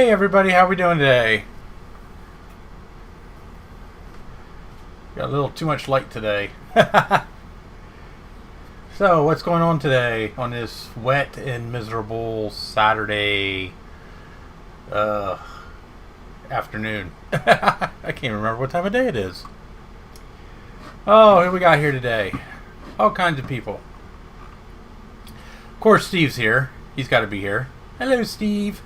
Hey everybody, how we doing today? Got a little too much light today. So, what's going on today on this wet and miserable Saturday afternoon? I can't remember what time of day it is. Oh, who we got here today? All kinds of people. Of course, Steve's here. He's got to be here. Hello, Steve.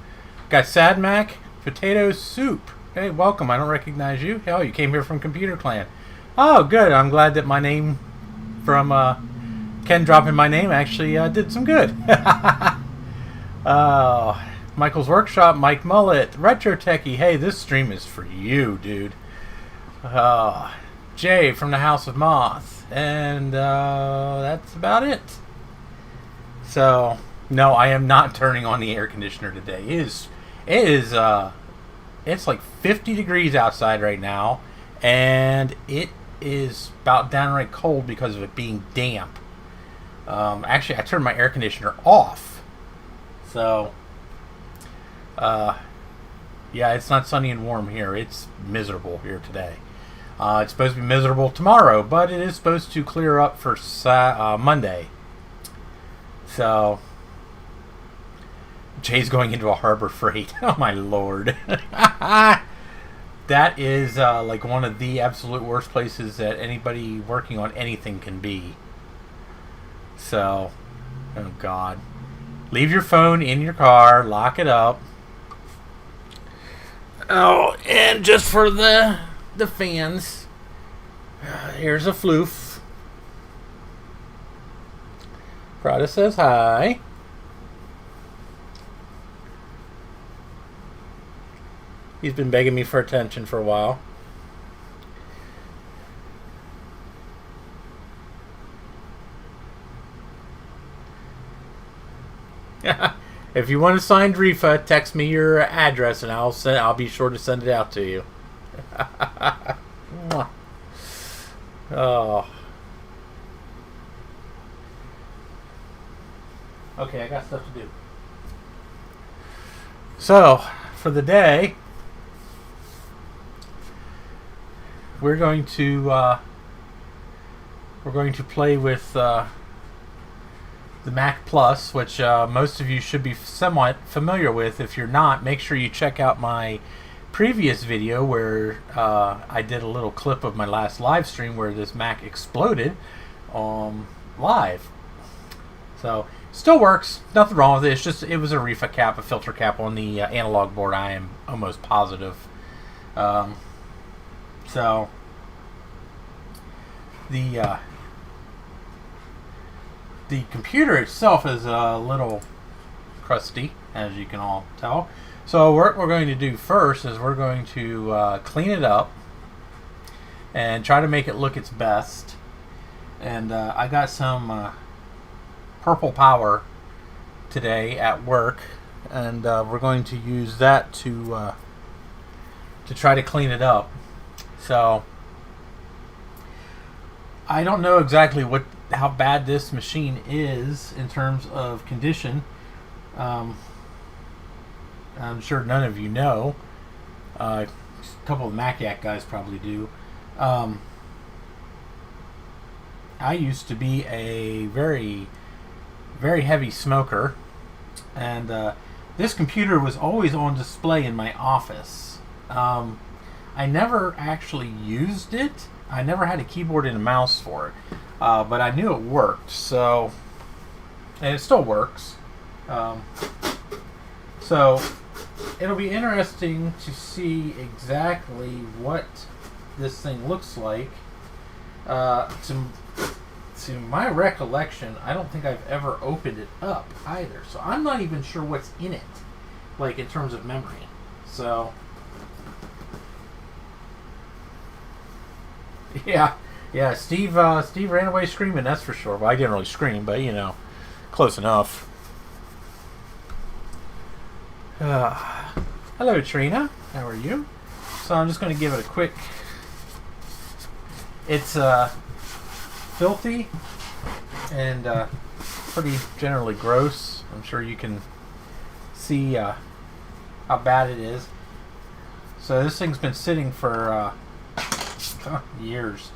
Got Sad Mac, potato soup. Hey, welcome. I don't recognize you. Oh, you came here from Computer Clan. Oh, good. I'm glad that my name from Ken dropping my name actually did some good. Michael's Workshop, Mike Mullet, Retro Techie. Hey, this stream is for you, dude. Jay from the House of Moth. And that's about it. So, no, I am not turning on the air conditioner today. It's like 50 degrees outside right now, and it is about downright cold because of it being damp. Actually, I turned my air conditioner off. So, yeah, it's not sunny and warm here. It's miserable here today. It's supposed to be miserable tomorrow, but it is supposed to clear up for Monday. So, Jay's going into a Harbor Freight. Oh my lord. That is like one of the absolute worst places that anybody working on anything can be. So, oh god. Leave your phone in your car, lock it up. Oh, and just for the fans, here's a floof. Prada says hi. He's been begging me for attention for a while. If you want a signed Rifa, text me your address and I'll be sure to send it out to you. Oh. Okay, I got stuff to do. So, for the day, we're going to play with the Mac Plus, which most of you should be somewhat familiar with. If you're not, make sure you check out my previous video where I did a little clip of my last live stream where this Mac exploded live. So, still works. Nothing wrong with it. It's just, it was a Rifa cap, a filter cap on the analog board. I am almost positive. So, the computer itself is a little crusty, as you can all tell. So what we're going to do first is we're going to clean it up and try to make it look its best. And I got some purple power today at work, and we're going to use that to try to clean it up. So I don't know exactly how bad this machine is in terms of condition. I'm sure none of you know. A couple of Mac-Yak guys probably do. I used to be a very, very heavy smoker, and this computer was always on display in my office. I never actually used it. I never had a keyboard and a mouse for it, but I knew it worked. So, and it still works. So, it'll be interesting to see exactly what this thing looks like. To my recollection, I don't think I've ever opened it up either. So I'm not even sure what's in it, like in terms of memory. So, yeah, Steve ran away screaming, that's for sure. Well, I didn't really scream, but you know, close enough. Hello, Trina. How are you? So I'm just going to give it a quick. It's filthy and pretty generally gross. I'm sure you can see how bad it is. So this thing's been sitting for years.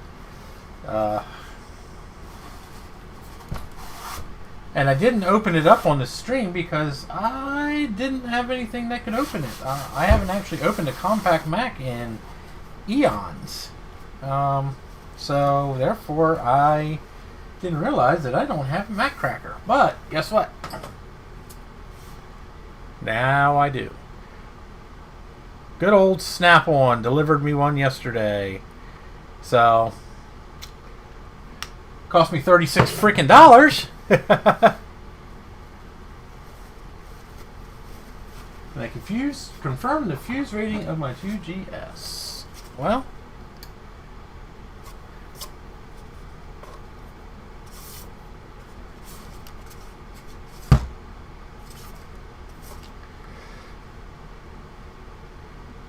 And I didn't open it up on the stream because I didn't have anything that could open it. I haven't actually opened a compact Mac in eons. So therefore I didn't realize that I don't have a Mac cracker. But guess what? Now I do. Good old Snap-on delivered me one yesterday. So cost me $36 freaking dollars. And I confirm the fuse rating of my 2GS. Well,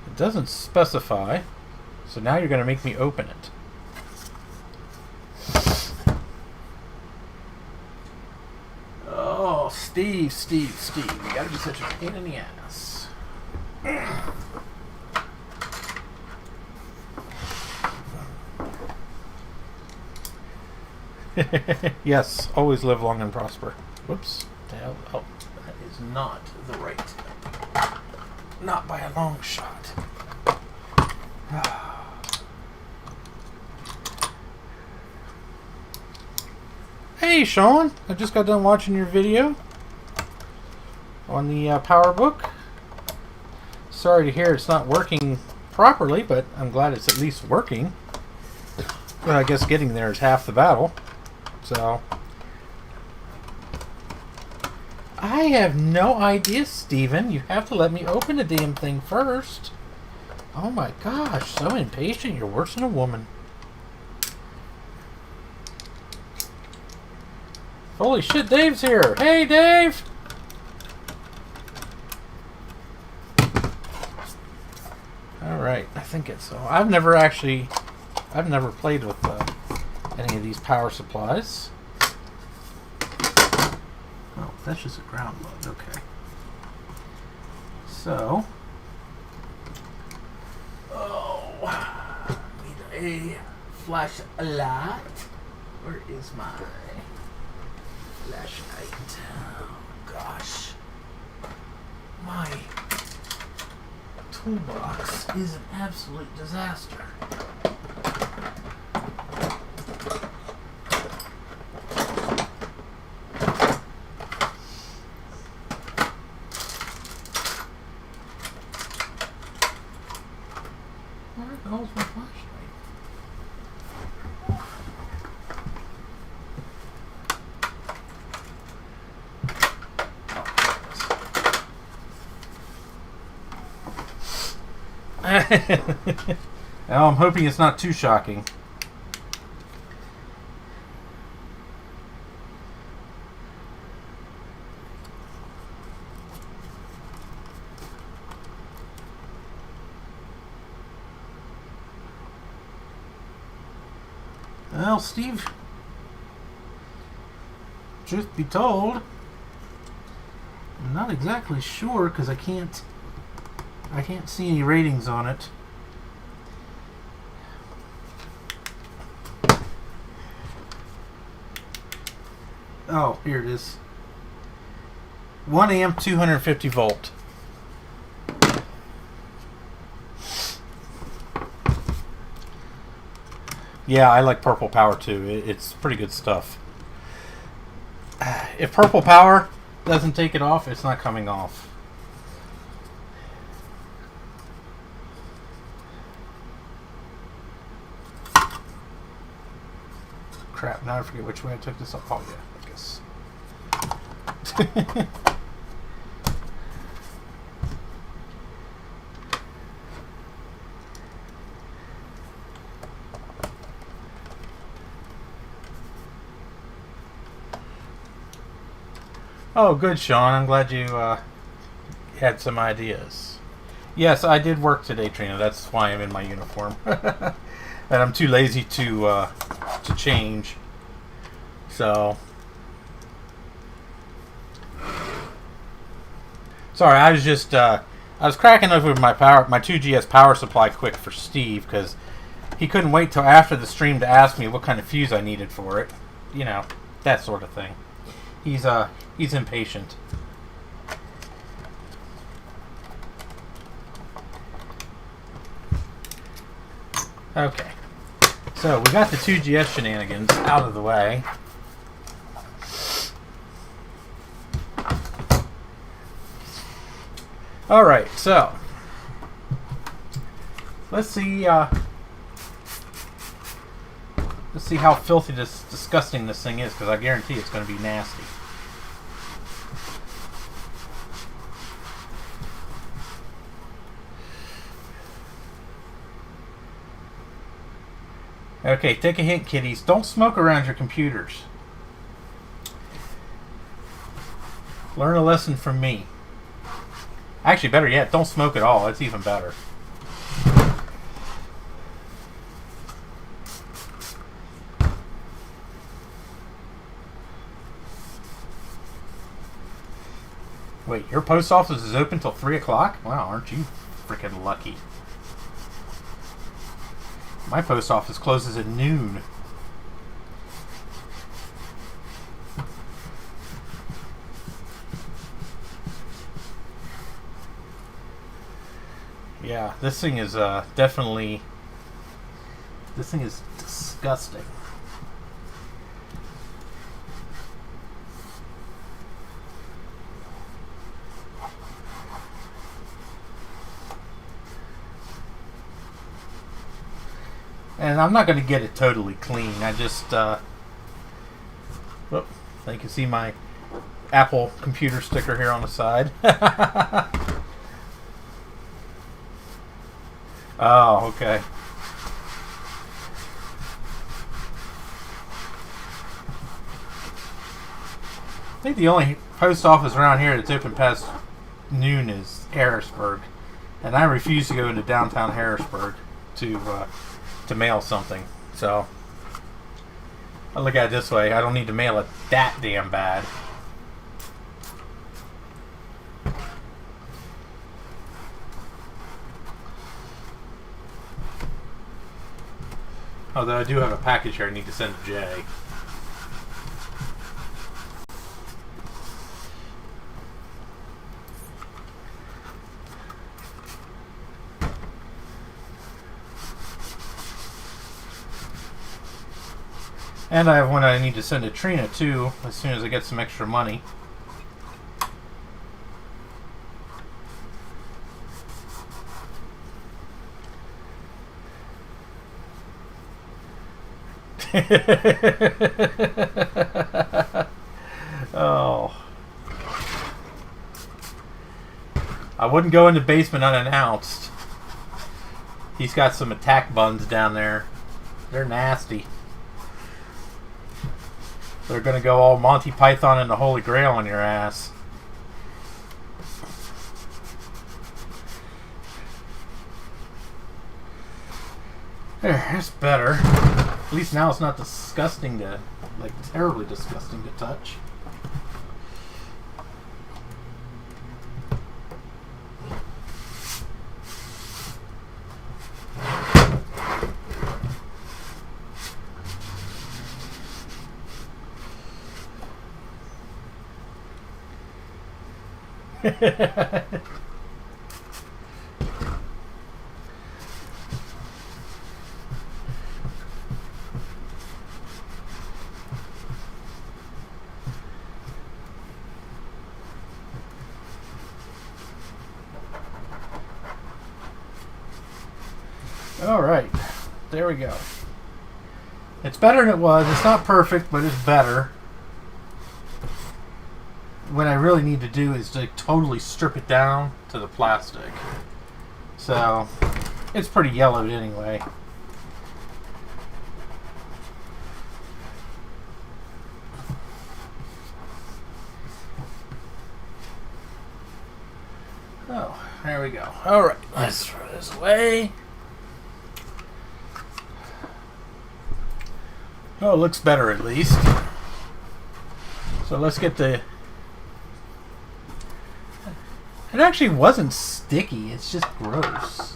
it doesn't specify, so now you're going to make me open it. Oh, Steve, you gotta be such a pain in the ass. Yes, always live long and prosper. Whoops. The hell? Oh, that is not the right. Not by a long shot. Hey Sean, I just got done watching your video on the PowerBook. Sorry to hear it's not working properly, but I'm glad it's at least working. Well, I guess getting there is half the battle. So I have no idea, Steven. You have to let me open the damn thing first. Oh my gosh, so impatient. You're worse than a woman. Holy shit, Dave's here. Hey, Dave! Alright, I think it's so. I've never played with any of these power supplies. Oh, that's just a ground mode. Okay. So. Oh. Need a flashlight. Where is my flashlight? Oh, gosh. My toolbox is an absolute disaster. Where the hell's my flashlight? Now I'm hoping it's not too shocking. Well, Steve, truth be told, I'm not exactly sure because I can't see any ratings on it. Oh, here it is. 1 amp, 250 volt. Yeah, I like Purple Power too. It's pretty good stuff. If Purple Power doesn't take it off, it's not coming off. Crap, now I forget which way I took this off. Oh yeah, I guess. Oh, good, Sean. I'm glad you had some ideas. Yes, I did work today, Trina. That's why I'm in my uniform. And I'm too lazy to change. So, sorry, I was just I was cracking open my 2GS power supply quick for Steve because he couldn't wait till after the stream to ask me what kind of fuse I needed for it. You know, that sort of thing. He's impatient. Okay. So, we got the 2GS shenanigans out of the way. Alright, so let's see how filthy disgusting this thing is, because I guarantee it's going to be nasty. Okay, take a hint, kiddies. Don't smoke around your computers. Learn a lesson from me. Actually, better yet, don't smoke at all. That's even better. Wait, your post office is open till 3 o'clock? Wow, aren't you freaking lucky? My post office closes at noon. Yeah, this thing is definitely... This thing is disgusting. And I'm not going to get it totally clean. I just... whoop, so you can see my Apple computer sticker here on the side. Oh, okay. I think the only post office around here that's open past noon is Harrisburg, and I refuse to go into downtown Harrisburg to mail something. So I look at it this way: I don't need to mail it that damn bad. Although I do have a package here I need to send to Jay. And I have one I need to send to Trina too, as soon as I get some extra money. Oh. I wouldn't go in the basement unannounced. He's got some attack buns down there. They're nasty. They're gonna go all Monty Python and the Holy Grail on your ass. There, that's better. At least now it's not disgusting to, like, terribly disgusting to touch. Alright, there we go. It's better than it was. It's not perfect, but it's better. What I really need to do is to totally strip it down to the plastic. So, it's pretty yellowed anyway. Oh, there we go. Alright, let's throw this away. Oh, it looks better at least. So let's get the... It actually wasn't sticky. It's just gross.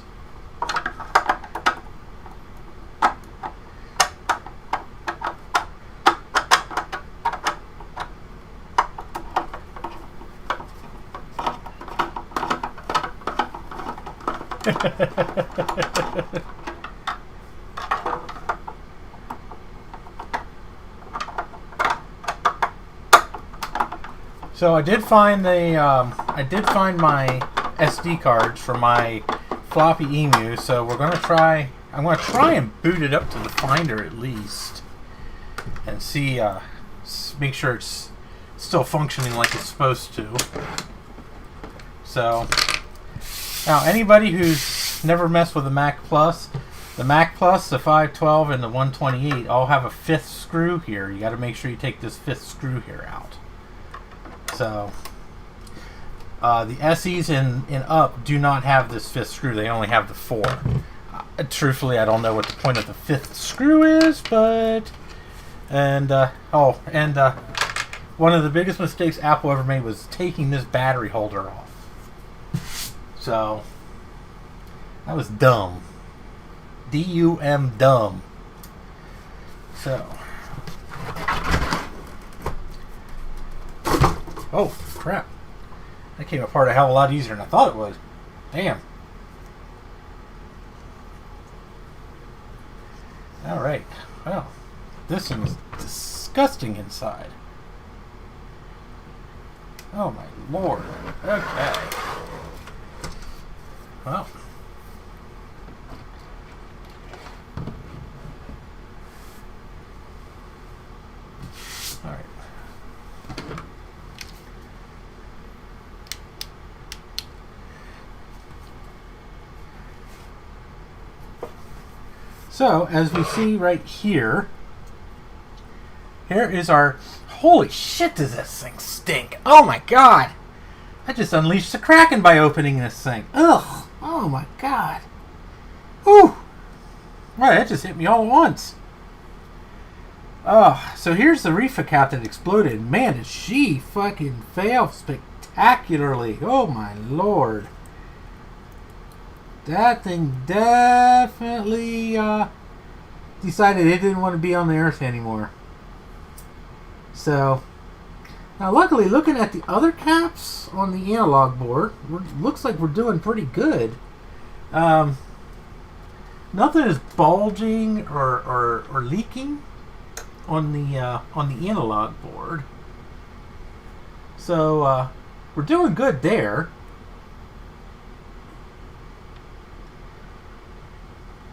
So I did find my SD cards for my floppy emu. So we're gonna try. I'm gonna try and boot it up to the Finder at least, and see. Make sure it's still functioning like it's supposed to. So now anybody who's never messed with the Mac Plus, the 512, and the 128 all have a fifth screw here. You got to make sure you take this fifth screw here out. So the SEs in up do not have this fifth screw. They only have the 4. Truthfully, I don't know what the point of the fifth screw is, but one of the biggest mistakes Apple ever made was taking this battery holder off. So that was dumb. D-U-M, dumb. So. Oh, crap. That came apart a hell of a lot easier than I thought it would. Damn. Alright. Well, this thing is disgusting inside. Oh my lord. Okay. Well. Alright. So, as we see right here, here is our... Holy shit, does this thing stink! Oh my god! I just unleashed the Kraken by opening this thing. Ugh! Oh my god! Whew! Right, that just hit me all at once. Oh, so here's the reefer cap that exploded. Man, did she fucking fail spectacularly. Oh my lord. That thing definitely decided it didn't want to be on the earth anymore. So, now luckily, looking at the other caps on the analog board, looks like we're doing pretty good. Nothing is bulging or leaking on the analog board. So, we're doing good there.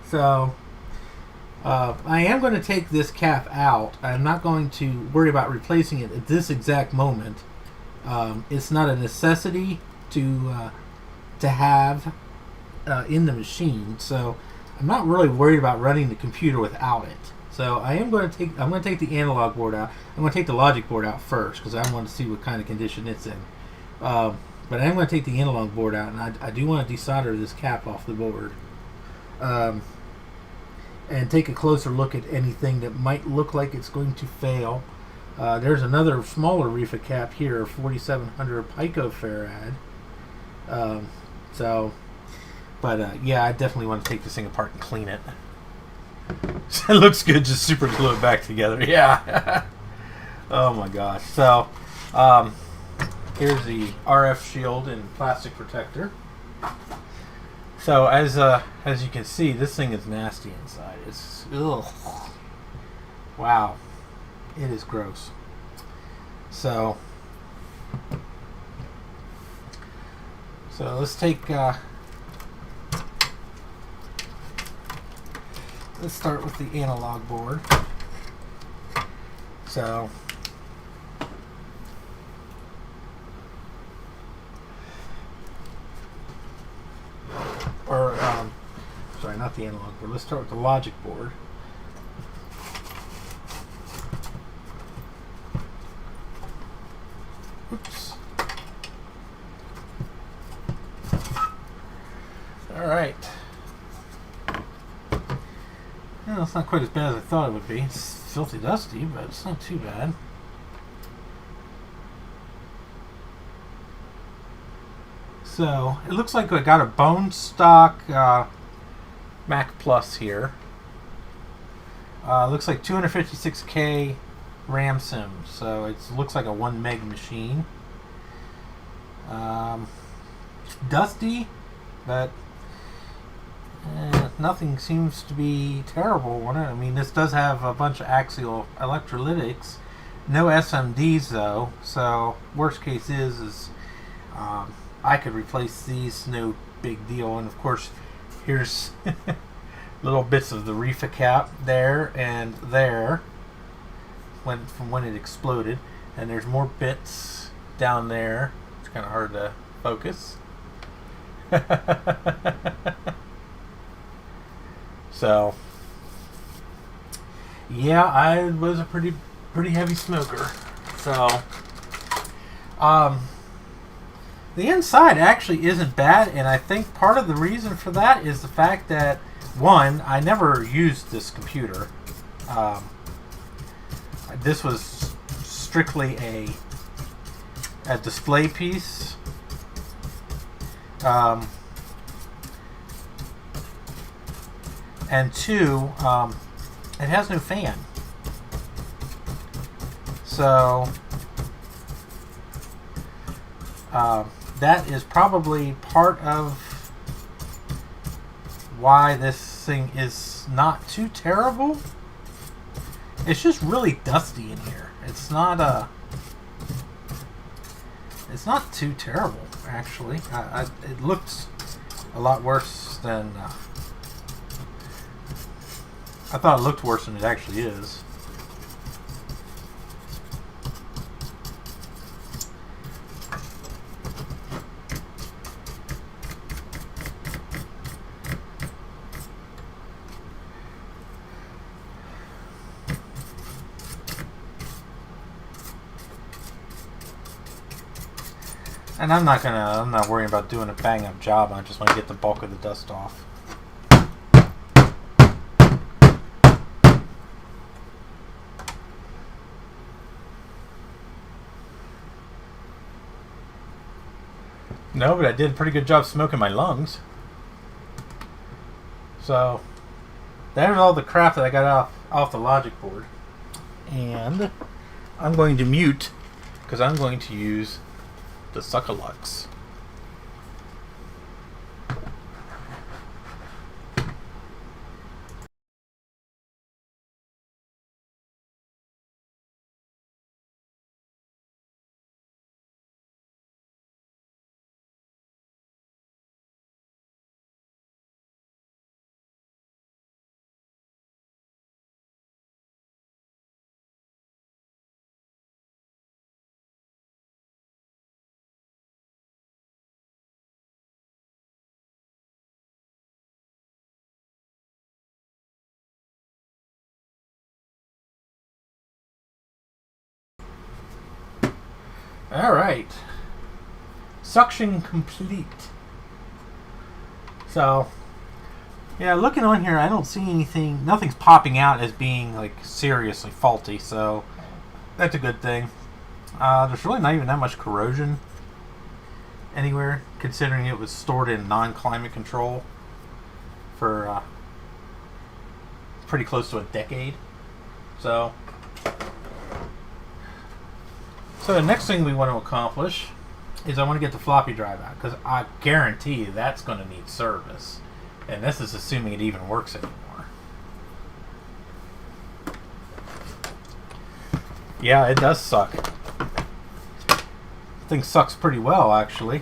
So, I am going to take this cap out. I'm not going to worry about replacing it at this exact moment. It's not a necessity to have in the machine, so I'm not really worried about running the computer without it. So I'm going to take the analog board out. I'm going to take the logic board out first because I want to see what kind of condition it's in. But I'm going to take the analog board out, and I do want to desolder this cap off the board. And take a closer look at anything that might look like it's going to fail. There's another smaller reefer cap here, 4700 picofarad. Yeah, I definitely want to take this thing apart and clean it. It looks good, just super glue it back together. Yeah. Oh my gosh. So, here's the RF shield and plastic protector. So as you can see, this thing is nasty inside. It's ugh. Wow, it is gross. So let's take let's start with the analog board. So sorry, not the analog board. Let's start with the logic board. Oops. All right. Well, it's not quite as bad as I thought it would be. It's filthy dusty, but it's not too bad. So it looks like I got a bone stock Mac Plus here. Looks like 256K RAM sim, so it looks like a 1 meg machine. Dusty, but nothing seems to be terrible on it. I mean, this does have a bunch of axial electrolytics, no SMDs though. So worst case is I could replace these, no big deal. And of course, here's little bits of the reefa cap there and there from when it exploded, and there's more bits down there. It's kind of hard to focus. So yeah, I was a pretty heavy smoker. So the inside actually isn't bad, and I think part of the reason for that is the fact that, one, I never used this computer. This was strictly a display piece. And two, it has no fan. So that is probably part of why this thing is not too terrible. It's just really dusty in here. It's not too terrible, actually. It looks a lot worse than I thought it looked worse than it actually is. And I'm not worrying about doing a bang up job. I just want to get the bulk of the dust off. No, but I did a pretty good job smoking my lungs. So there's all the crap that I got off the logic board. And I'm going to mute because I'm going to use the Suckalux. Alright. Suction complete. So, yeah, looking on here, I don't see anything. Nothing's popping out as being, like, seriously faulty, so that's a good thing. There's really not even that much corrosion anywhere, considering it was stored in non-climate control for pretty close to a decade. So the next thing we want to accomplish is I want to get the floppy drive out, because I guarantee you that's going to need service. And this is assuming it even works anymore. Yeah, it does suck. The thing sucks pretty well, actually.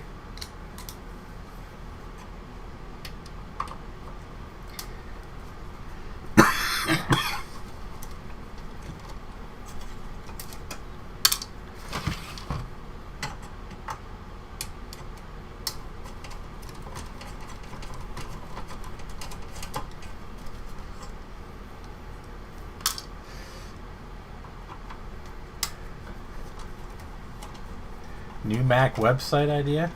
New Mac website idea?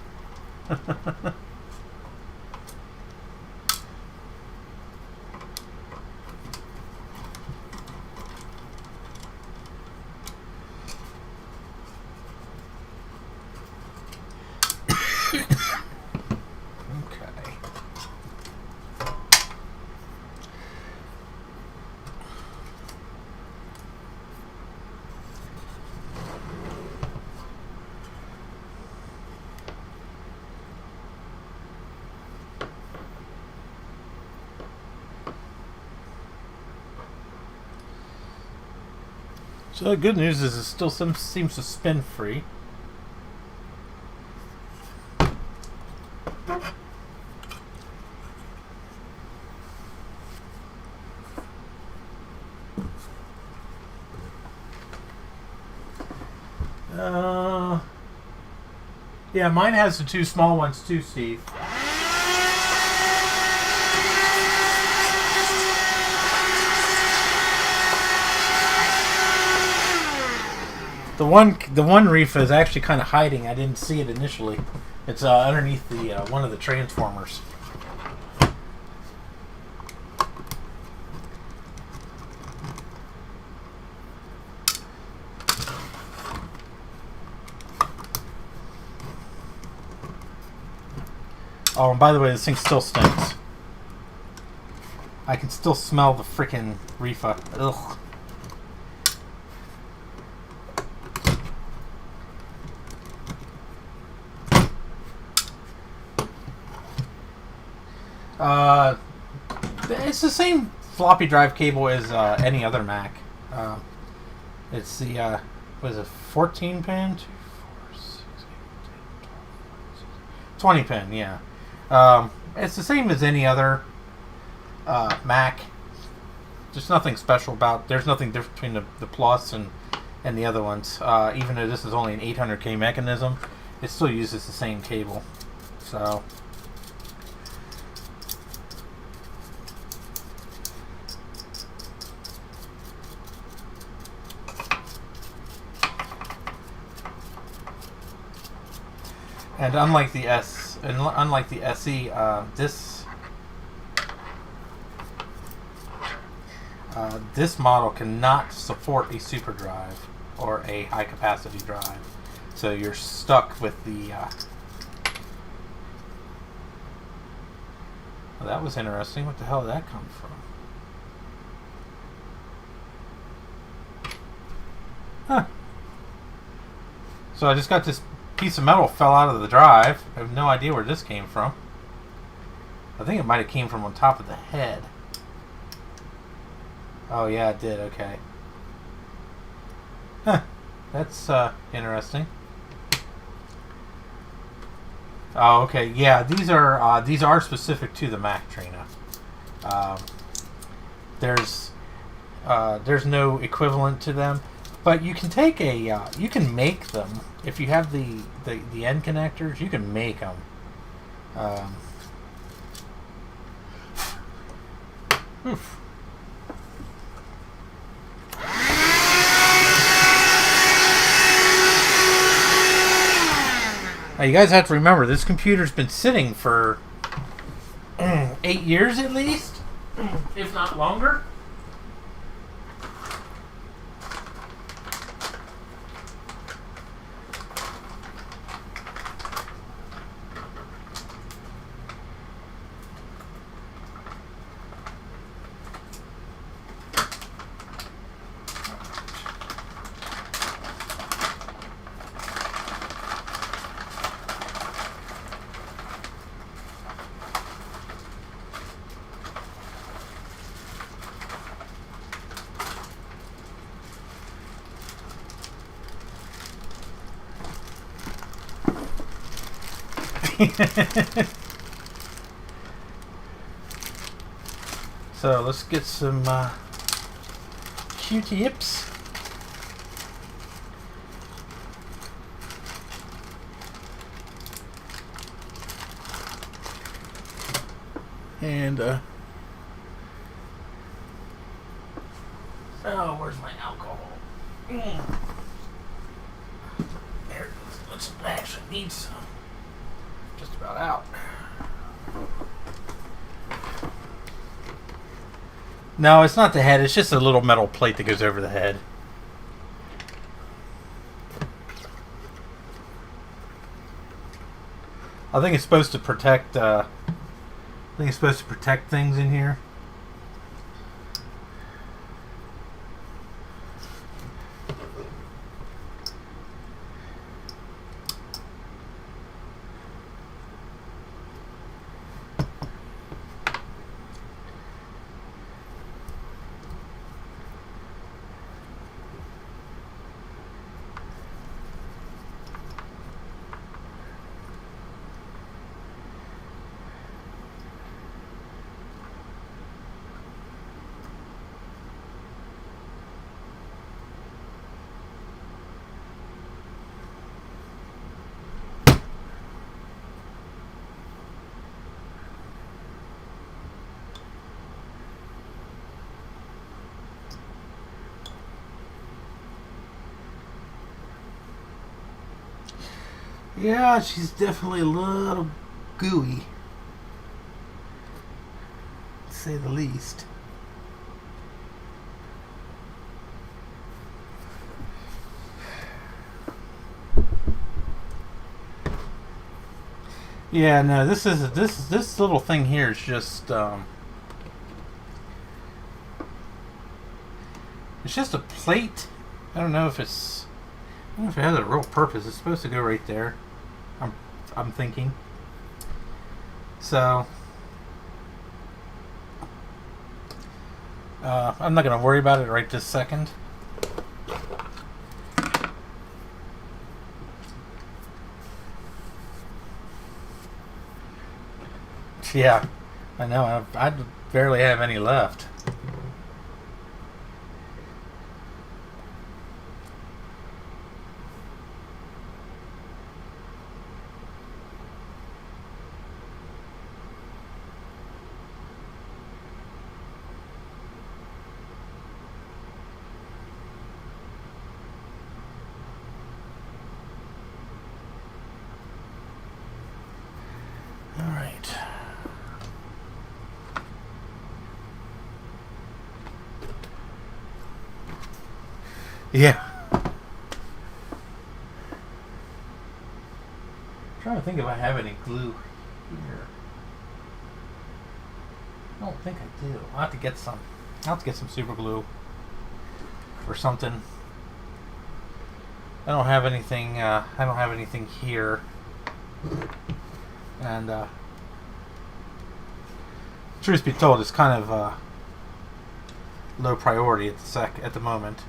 So the good news is it still seems to spin free. Yeah, mine has the two small ones too, Steve. The one reef is actually kind of hiding. I didn't see it initially. It's underneath the one of the transformers. Oh, and by the way, this thing still stinks. I can still smell the frickin' reefa. Ugh. It's the same floppy drive cable as any other Mac. It's the what is it, 14 pin? 2, 4, 6, 8, 10, 12, 20 pin, yeah. It's the same as any other Mac. There's nothing special about. There's nothing different between the Plus and the other ones. Even though this is only an 800K mechanism, it still uses the same cable. So. And unlike the SE, this model cannot support a super drive or a high capacity drive, so you're stuck with the. Well, that was interesting. What the hell did that come from? Huh. So I just got this piece of metal fell out of the drive. I have no idea where this came from. I think it might have came from on top of the head. Oh yeah, it did. Okay. Huh. That's interesting. Oh, okay. Yeah, these are specific to the Mac, Trina. There's no equivalent to them. But you can take you can make them if you have the end connectors. You can make them. Oof. Now you guys have to remember, this computer's been sitting for 8 years at least, if not longer. So let's get some Q-tips. And oh, where's my alcohol? There it is. Let's actually need some. Just about out. No, it's not the head. It's just a little metal plate that goes over the head. I think it's supposed to protect. I think it's supposed to protect things in here. Yeah, she's definitely a little gooey, to say the least. Yeah, no, this little thing here is just it's just a plate. I don't know if it's I don't know if it has a real purpose. It's supposed to go right there. I'm thinking. So I'm not gonna worry about it right this second. Yeah, I know. I barely have any left. All right. Yeah. I'm trying to think if I have any glue here. I don't think I do. I'll have to get some. I'll have to get some super glue or something. I don't have anything. I don't have anything here. And truth be told, it's kind of low priority at the moment.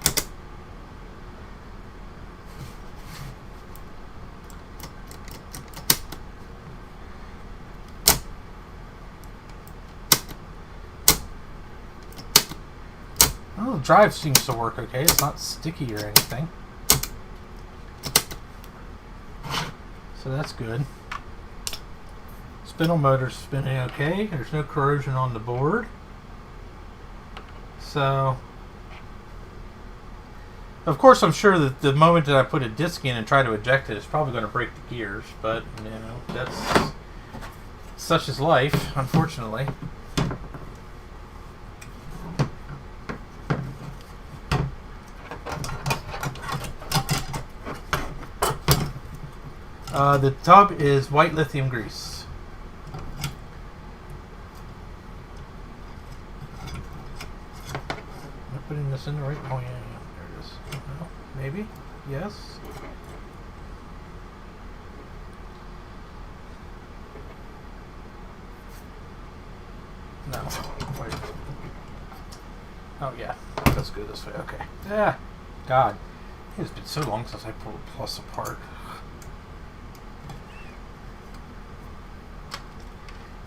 Oh, the drive seems to work okay. It's not sticky or anything, so that's good. Spindle motor's spinning okay. There's no corrosion on the board. So, of course, I'm sure that the moment that I put a disc in and try to eject it, it's probably going to break the gears. But, you know, that's such is life, unfortunately. The tub is white lithium grease. Am I putting this in the right? Oh yeah, there it is. No, maybe? Yes. No. Wait. Oh yeah, let's go this way. Okay. Yeah. God, it's been so long since I pulled a plus apart.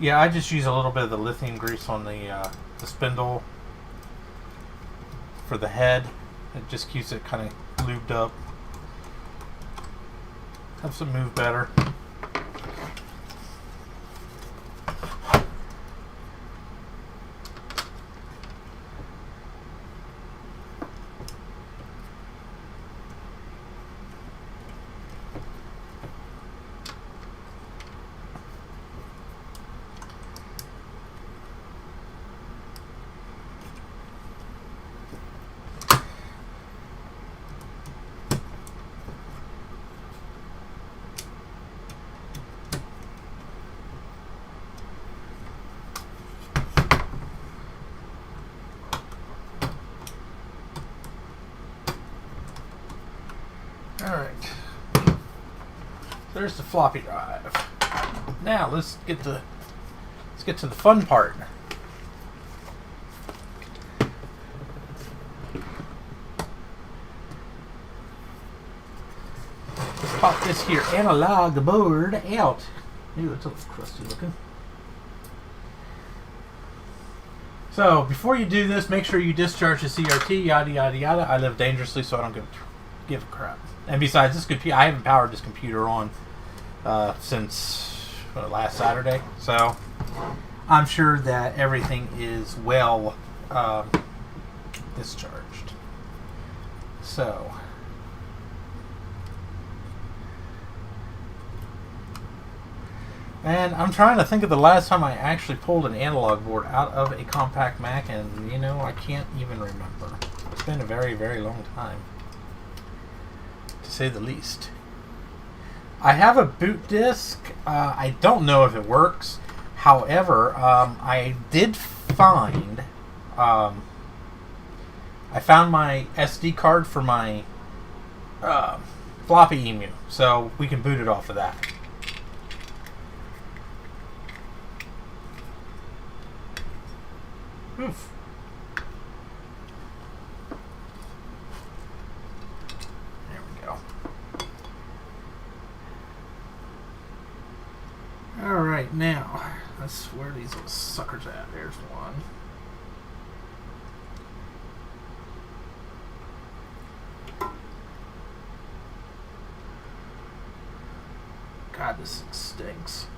Yeah, I just use a little bit of the lithium grease on the spindle for the head. It just keeps it kind of lubed up. Helps it move better. Alright. There's the floppy drive. Now let's get to the fun part. Let's pop this here analog board out. Ooh, it's a little crusty looking. So before you do this, make sure you discharge the CRT, yada yada yada. I live dangerously, so I don't give a crap. And besides, this computer, I haven't powered this computer on since last Saturday, so I'm sure that everything is well discharged. So And I'm trying to think of the last time I actually pulled an analog board out of a compact Mac, and you know, I can't even remember. It's been a very, very long time, to say the least. I have a boot disk. I don't know if it works. However, I did find... I found my SD card for my floppy emu, so we can boot it off of that. Oof. There we go. Alright, now, let's where are these little suckers at? There's one. God, this thing stinks.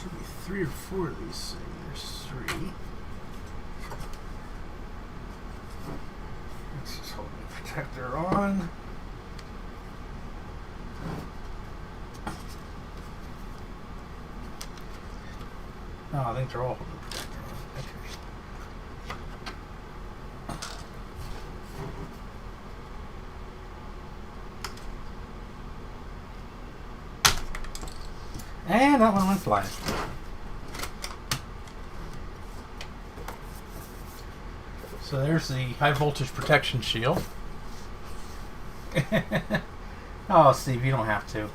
Should be 3 or 4 of these things. There's 3. Let's just hold the protector on. Oh, I think they're all holding the protector on. And that one went flying. So there's the high voltage protection shield. Oh, Steve, you don't have to.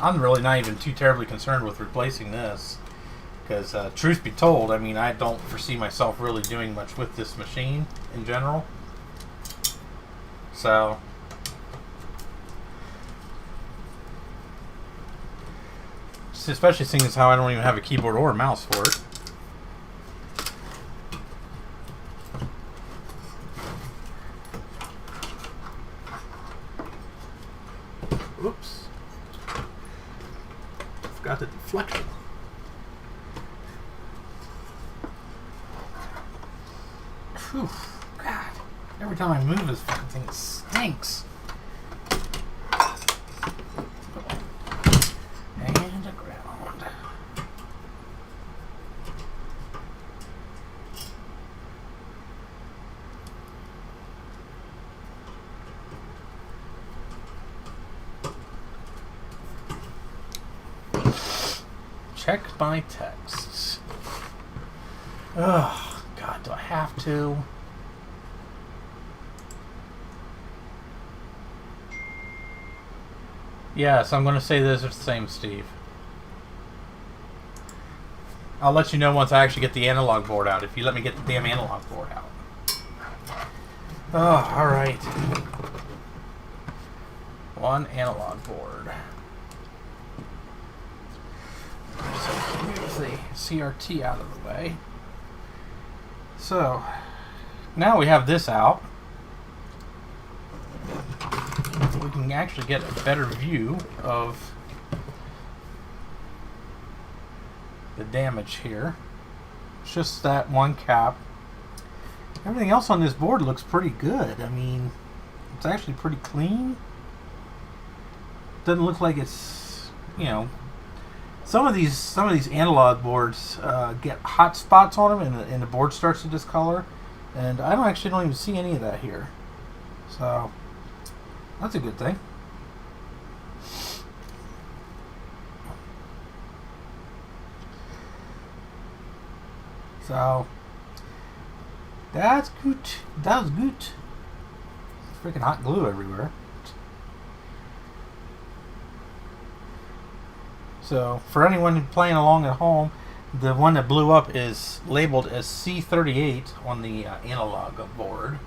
I'm really not even too terribly concerned with replacing this. Because, truth be told, I mean, I don't foresee myself really doing much with this machine in general. So, especially seeing as how I don't even have a keyboard or a mouse for it. Oops. Forgot the deflection. Whew, God. Every time I move this fucking thing, it stinks. And a ground. Check my texts. Ugh. God, do I have to? Yes, I'm going to say this is the same, Steve. I'll let you know once I actually get the analog board out, if you let me get the damn analog board out. Oh, alright. One analog board. So, move the CRT out of the way. So, now we have this out. We can actually get a better view of the damage here. It's just that one cap. Everything else on this board looks pretty good. I mean, it's actually pretty clean. Doesn't look like it's, you know, some of these analog boards get hot spots on them, and the board starts to discolor. And I don't even see any of that here. So that's a good thing. So that's good. That was good. Freaking hot glue everywhere. So for anyone playing along at home, the one that blew up is labeled as C38 on the analog board.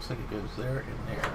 looks like it goes there and there.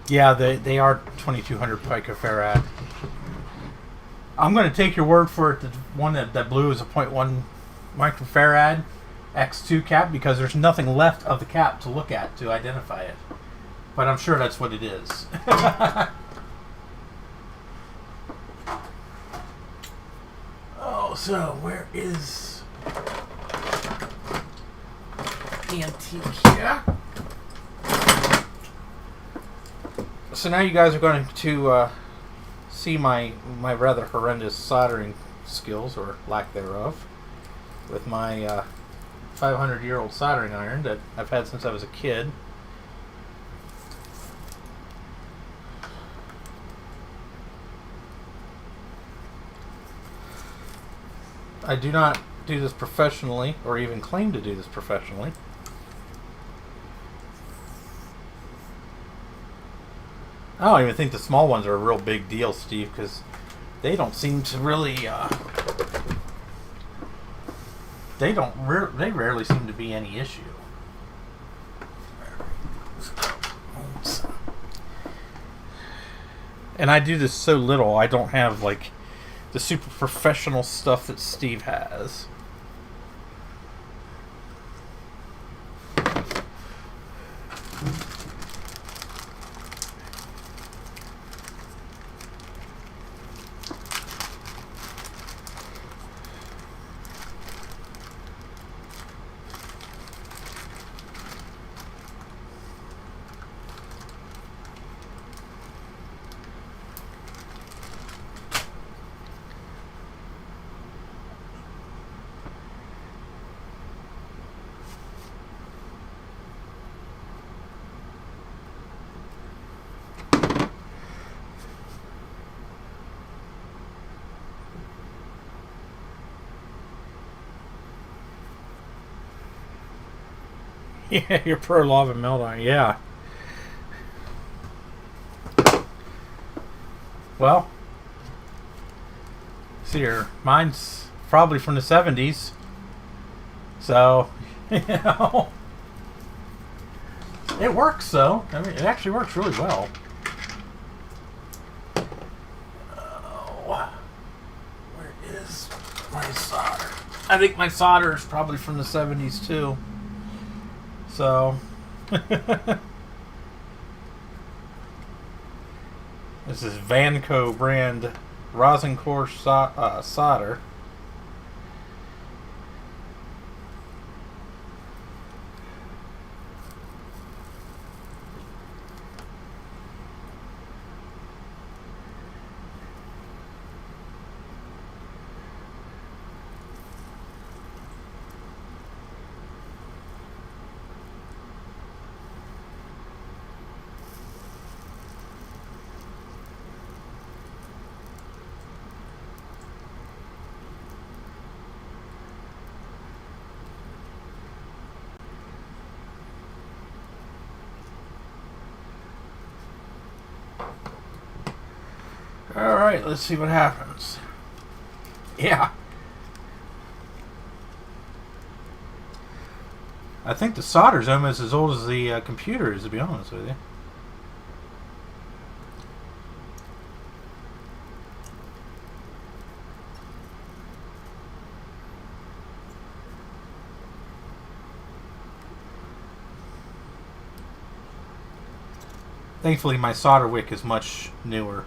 Yeah, they are 2200 picofarad. I'm going to take your word for it. The one that blue is a 0.1 microfarad X2 cap, because there's nothing left of the cap to look at to identify it. But I'm sure that's what it is. Oh, so where is antique here? So now you guys are going to see my rather horrendous soldering skills, or lack thereof, with my 500-year-old soldering iron that I've had since I was a kid. I do not do this professionally, or even claim to do this professionally. I don't even think the small ones are a real big deal, Steve, because they don't seem to really, they rarely seem to be any issue. And I do this so little, I don't have, like, the super professional stuff that Steve has. Yeah, your pro lava melt iron, yeah. Well, see here, mine's probably from the 70s. So, you know, it works though. I mean, it actually works really well. Oh, where is my solder? I think my solder is probably from the 70s too. So, this is Vanco brand rosin core solder. Alright, let's see what happens. Yeah. I think the solder's almost as old as the computer is, to be honest with you. Thankfully, my solder wick is much newer.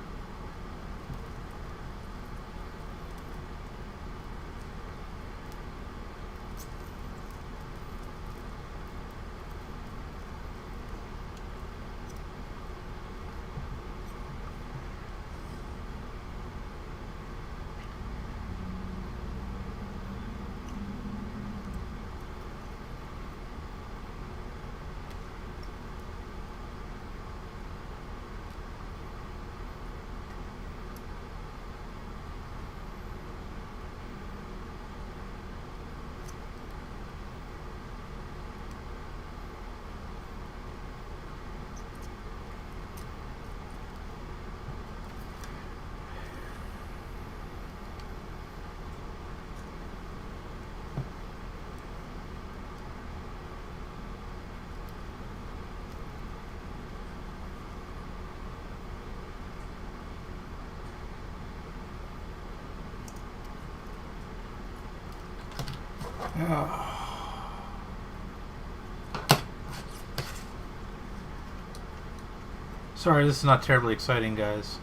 Sorry, this is not terribly exciting, guys.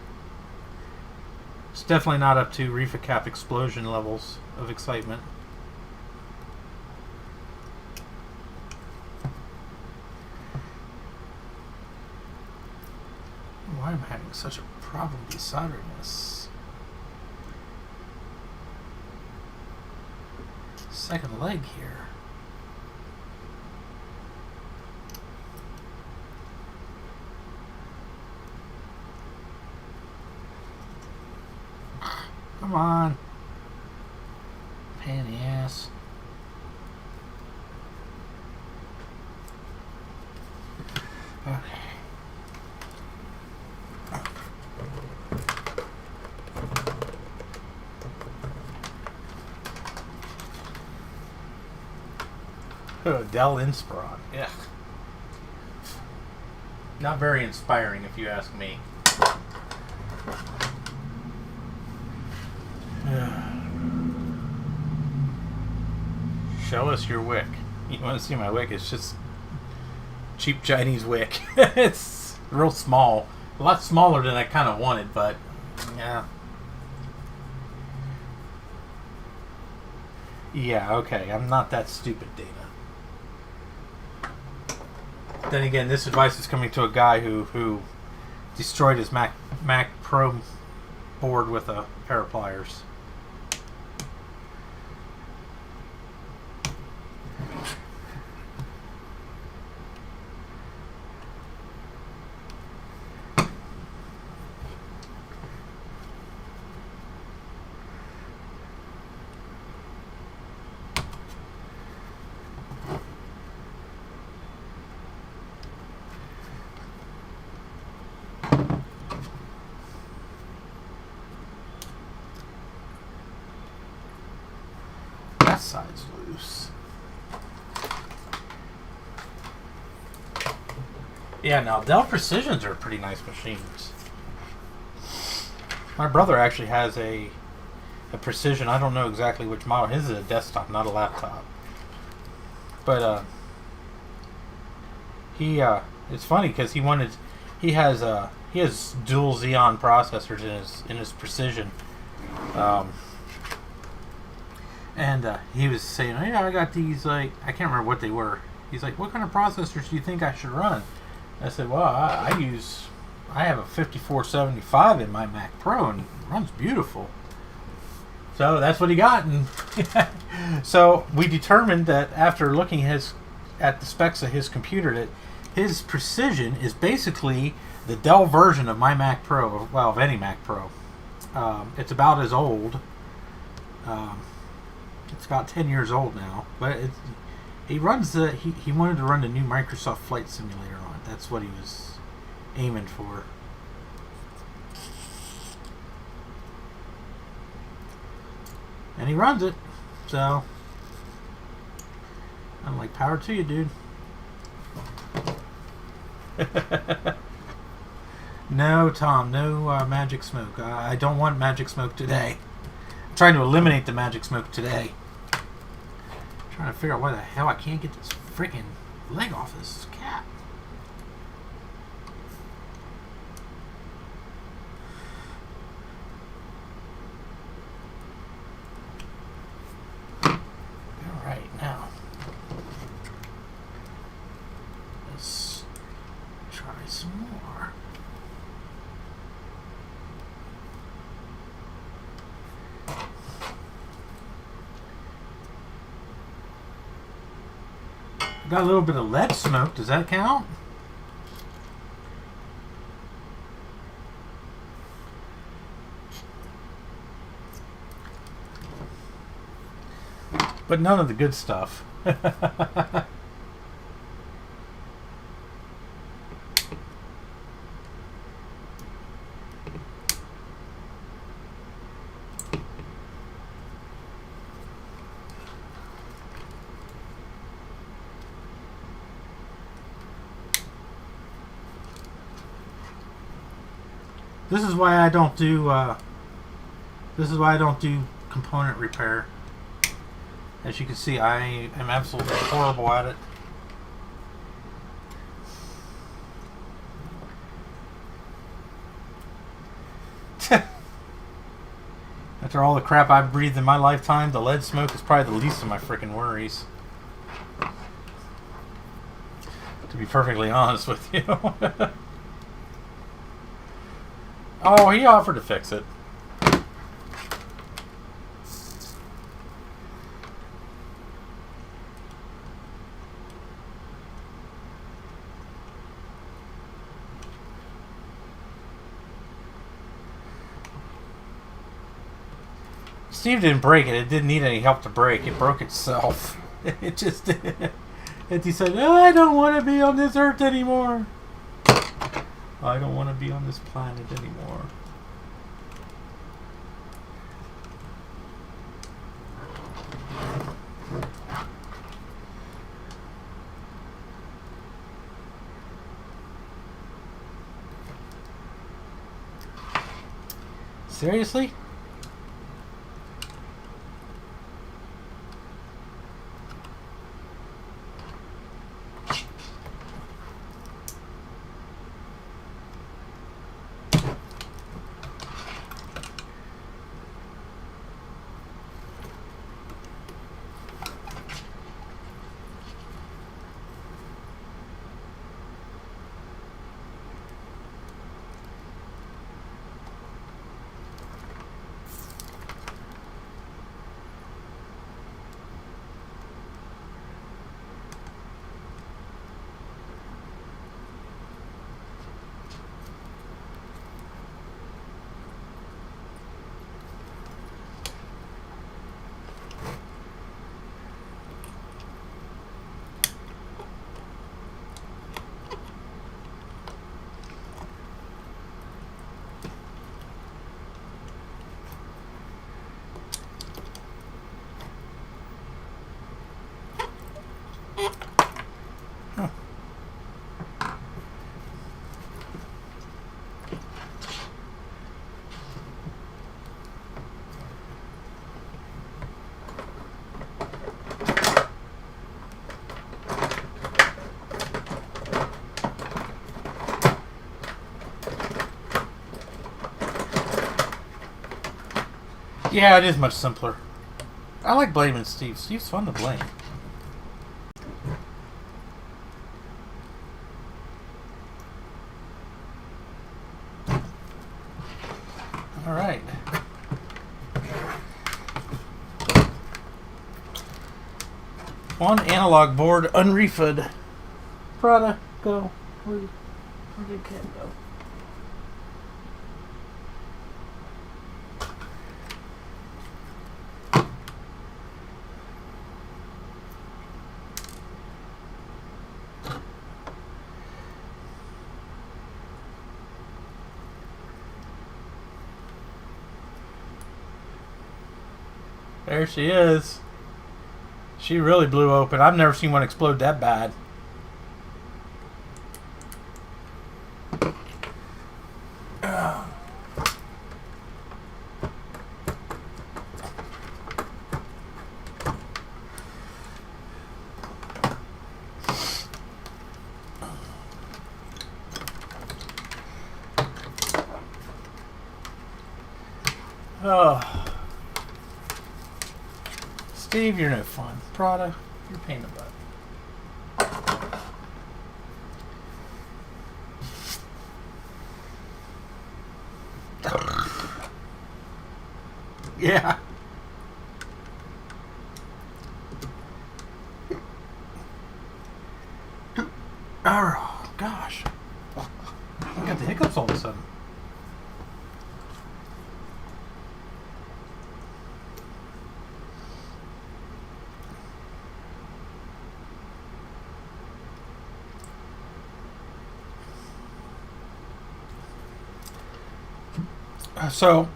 It's definitely not up to Reefa Cap explosion levels of excitement. Why am I having such a problem desoldering this? Second leg here. Come on. Pain in the ass. Okay. Oh, Dell Inspiron. Yeah. Not very inspiring, if you ask me. Show us your wick. You want to see my wick? It's just cheap Chinese wick. It's real small. A lot smaller than I kind of wanted, but yeah. Yeah, okay. I'm not that stupid, Dana. Then again, this advice is coming to a guy who destroyed his Mac Pro board with a pair of pliers. Side's loose. Yeah, now Dell Precisions are pretty nice machines. My brother actually has a Precision. I don't know exactly which model. His is a desktop, not a laptop. But it's funny because he has dual Xeon processors in his Precision. And he was saying, oh, yeah, I got these, like, I can't remember what they were. He's like, what kind of processors do you think I should run? I said, well, I have a 5475 in my Mac Pro, and it runs beautiful. So that's what he got. And so we determined that after looking at the specs of his computer, that his Precision is basically the Dell version of my Mac Pro, well, of any Mac Pro. It's about as old. It's about 10 years old now, but he runs he wanted to run the new Microsoft Flight Simulator on it. That's what he was aiming for. And he runs it, so I'm like, power to you, dude. No, Tom, no magic smoke. I don't want magic smoke today. I'm trying to eliminate the magic smoke today. Trying to figure out why the hell I can't get this freaking leg off this cap. Alright, now let's try some more. Got a little bit of lead smoke. Does that count? But none of the good stuff. This is why I don't do component repair. As you can see, I am absolutely horrible at it. After all the crap I've breathed in my lifetime, the lead smoke is probably the least of my freaking worries. To be perfectly honest with you. Oh, he offered to fix it. Steve didn't break it. It didn't need any help to break. It broke itself. It just did. And he said, oh, I don't want to be on this earth anymore. I don't want to be on this planet anymore. Seriously? Yeah, it is much simpler. I like blaming Steve. Steve's fun to blame. Alright. One analog board, unrefed. Prada, go. Where did Ken go? There she is. She really blew open. I've never seen one explode that bad. Oh. Steve, you're no fun. Prada, you're a pain in the butt. Yeah. Oh, gosh. I got the hiccups all of a sudden. So,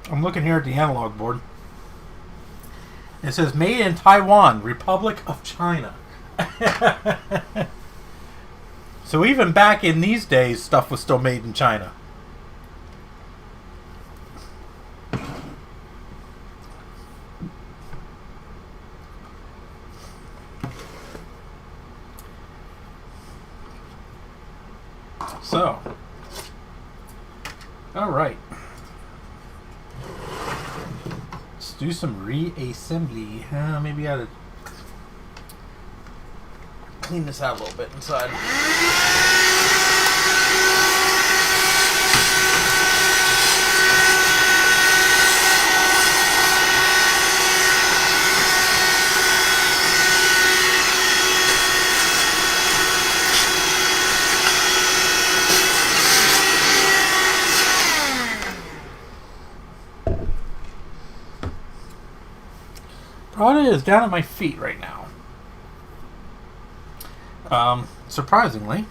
I'm looking here at the analog board. It says made in Taiwan, Republic of China. So even back in these days, stuff was still made in China. So, alright. Let's do some reassembly. Maybe I ought to clean this out a little bit inside. Prada is down at my feet right now. Surprisingly,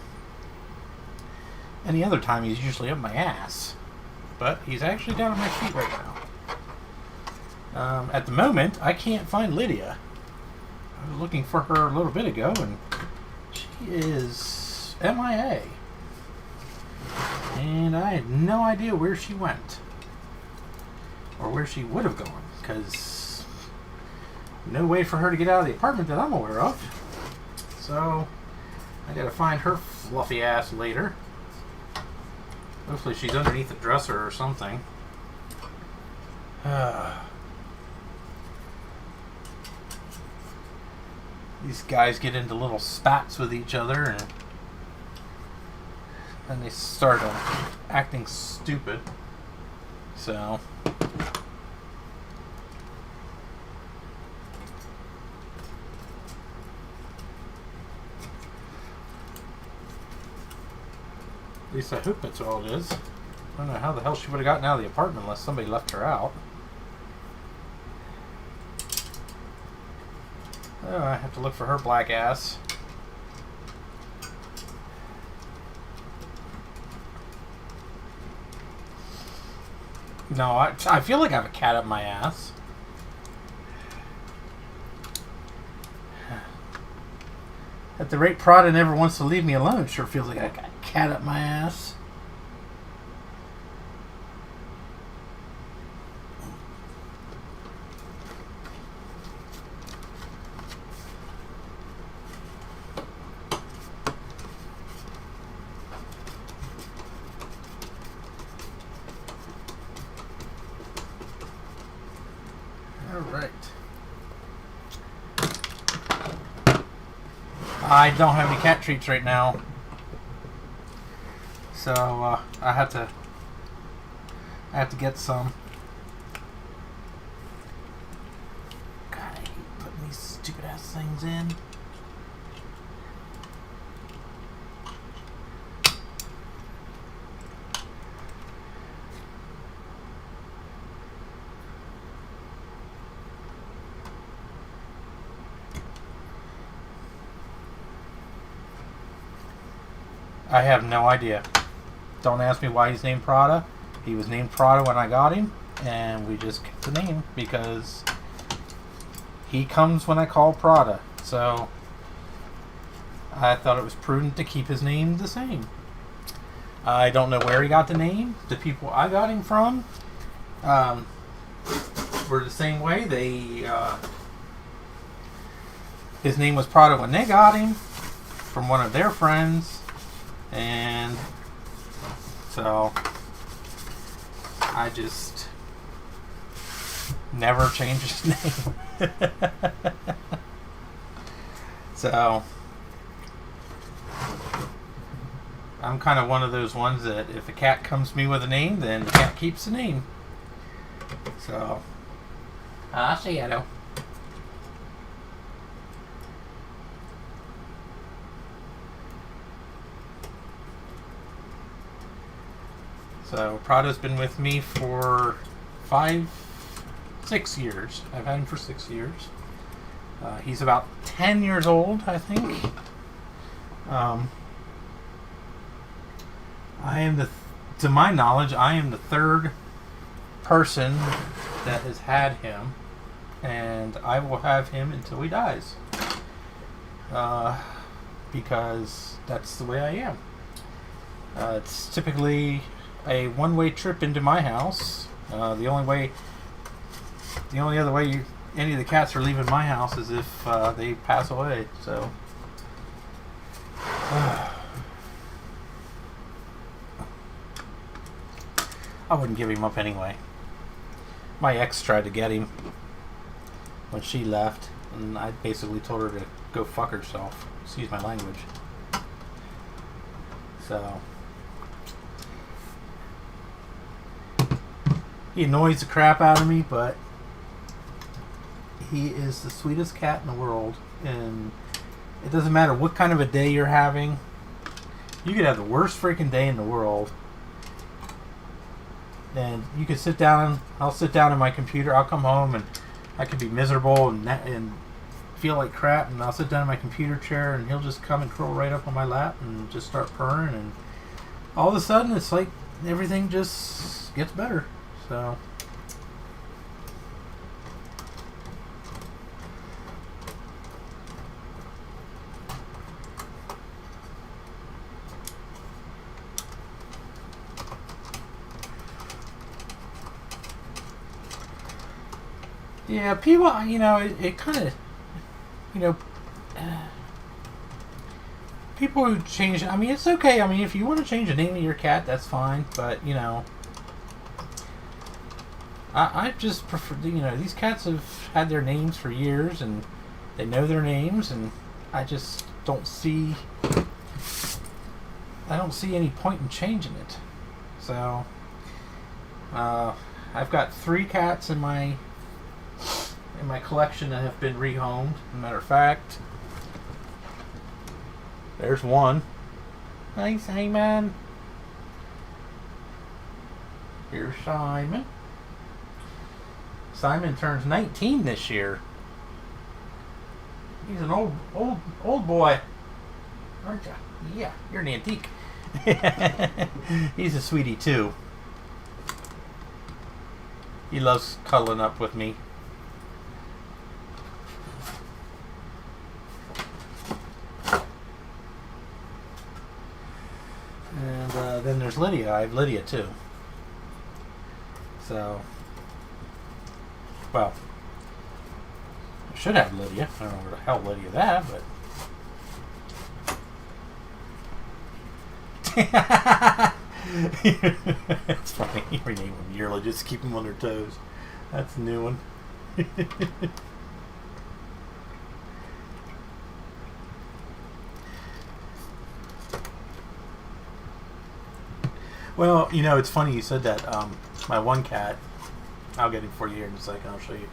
any other time he's usually up my ass, but he's actually down at my feet right now. At the moment, I can't find Lydia. I was looking for her a little bit ago, and she is MIA. And I had no idea where she went, or where she would have gone, because no way for her to get out of the apartment that I'm aware of. So I gotta find her fluffy ass later. Hopefully she's underneath the dresser or something. These guys get into little spats with each other, and then they start acting stupid. So at least I hope that's all it is. I don't know how the hell she would have gotten out of the apartment unless somebody left her out. Oh, I have to look for her black ass. No, I feel like I have a cat up my ass. At the rate Prada never wants to leave me alone, it sure feels like I got a cat up my ass. Alright. I don't have any cat treats right now, so I have to get some. God, I hate putting these stupid ass things in. I have no idea. Don't ask me why he's named Prada. He was named Prada when I got him, and we just kept the name because he comes when I call Prada. So I thought it was prudent to keep his name the same. I don't know where he got the name. The people I got him from were the same way. His name was Prada when they got him from one of their friends. And so I just never changed his name. So I'm kind of one of those ones that if a cat comes to me with a name, then the cat keeps the name. So Shadow. So Prada's been with me for 6 years. I've had him for 6 years. He's about 10 years old, I think. To my knowledge, I am the third person that has had him, and I will have him until he dies. Because that's the way I am. It's typically a one-way trip into my house. The only other way any of the cats are leaving my house is if they pass away. So I wouldn't give him up anyway. My ex tried to get him when she left, and I basically told her to go fuck herself. Excuse my language. So he annoys the crap out of me, but he is the sweetest cat in the world, and it doesn't matter what kind of a day you're having. You could have the worst freaking day in the world, and you could sit down. I'll sit down on my computer. I'll come home and I could be miserable and feel like crap, and I'll sit down in my computer chair, and he'll just come and curl right up on my lap and just start purring, and all of a sudden it's like everything just gets better. So yeah, people, it kind of, people who change, I mean, it's okay. I mean, if you want to change the name of your cat, that's fine. But, I just prefer, these cats have had their names for years, and they know their names, and I just don't see any point in changing it. So, I've got 3 cats in my collection that have been rehomed. As a matter of fact, there's one. Hi, Simon. Here's Simon. Simon turns 19 this year. He's an old boy, aren't you? Yeah, you're an antique. He's a sweetie too. He loves cuddling up with me. And then there's Lydia. I have Lydia too. So, well, I should have Lydia. I don't know where the hell Lydia's at, but it's funny. You rename them yearly just to keep them on their toes. That's a new one. Well, it's funny you said that. My one cat, I'll get him for you here in a second. I'll show you.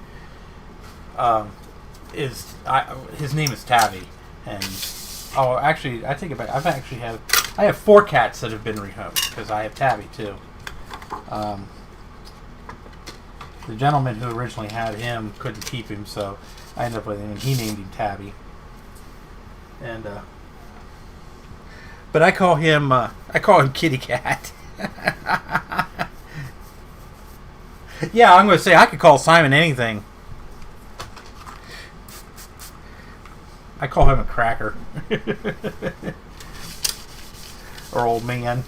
His name is Tabby, and actually, I take it back. I have 4 cats that have been rehomed because I have Tabby too. The gentleman who originally had him couldn't keep him, so I ended up with him, and he named him Tabby. And but I call him Kitty Cat. Yeah, I'm going to say I could call Simon anything. I call him a cracker. Or old man.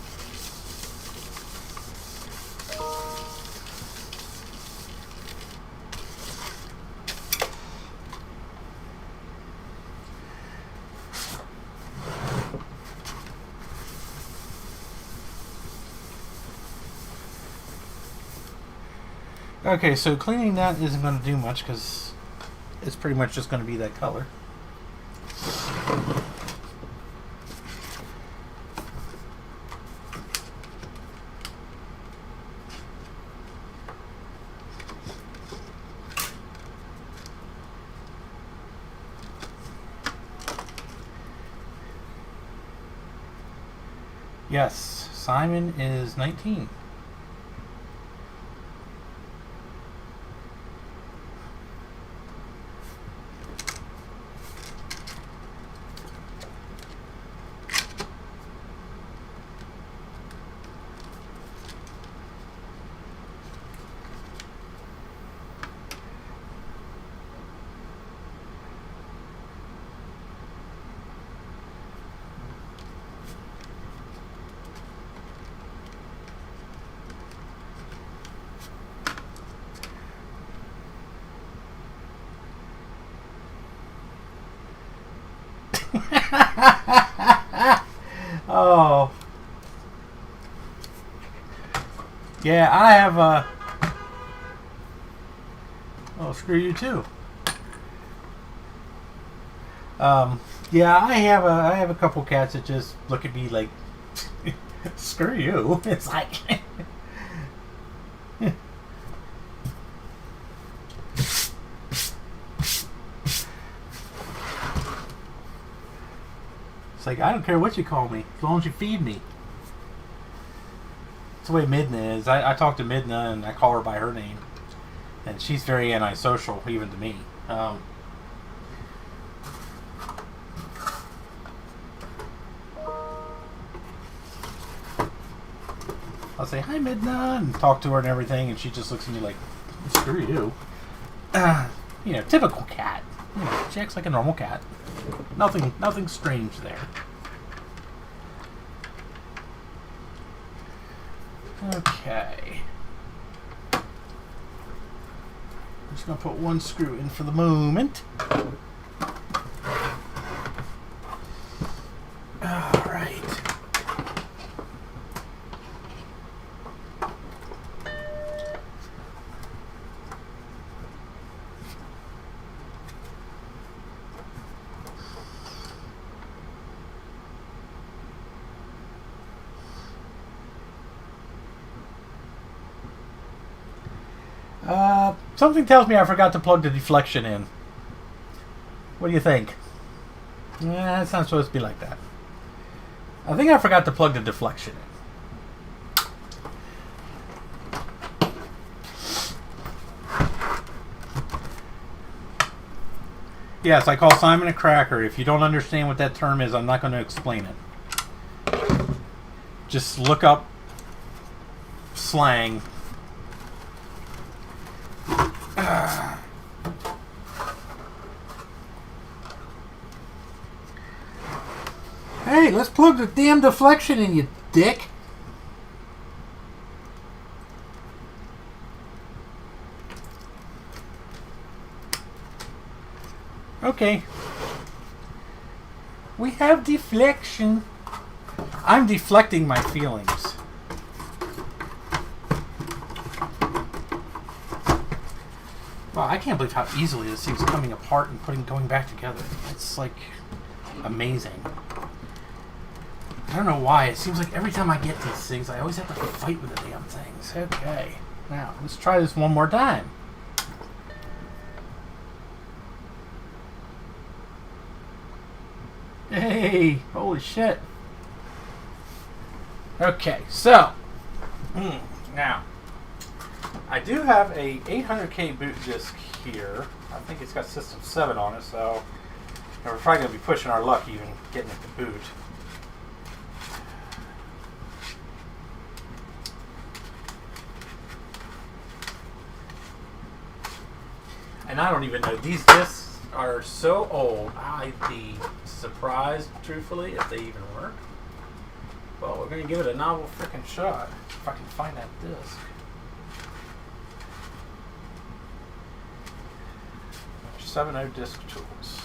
Okay, so cleaning that isn't going to do much because it's pretty much just going to be that color. Yes, Simon is 19. Oh. Yeah, I have a. Oh, screw you too. Yeah, I have a couple cats that just look at me like, screw you. It's like. It's like, I don't care what you call me, as long as you feed me. That's the way Midna is. I talk to Midna and I call her by her name. And she's very antisocial, even to me. I'll say, hi Midna, and talk to her and everything, and she just looks at me like, screw you. You know, typical cat. You know, she acts like a normal cat. Nothing strange there. Okay. I'm just going to put one screw in for the moment. Alright. Something tells me I forgot to plug the deflection in. What do you think? Yeah, it's not supposed to be like that. I think I forgot to plug the deflection in. Yes, I call Simon a cracker. If you don't understand what that term is, I'm not going to explain it. Just look up slang. Hey, let's plug the damn deflection in, you dick. Okay. We have deflection. I'm deflecting my feelings. Wow, I can't believe how easily this thing's coming apart and going back together. It's like amazing. I don't know why. It seems like every time I get these things, I always have to fight with the damn things. Okay. Now, let's try this one more time. Hey! Holy shit. Okay, so. Now. I do have a 800K boot disk here. I think it's got System 7 on it, so we're probably going to be pushing our luck even getting it to boot. And I don't even know. These discs are so old, I'd be surprised, truthfully, if they even work. Well, we're going to give it a novel freaking shot. If I can find that disc. 7.0 disk tools.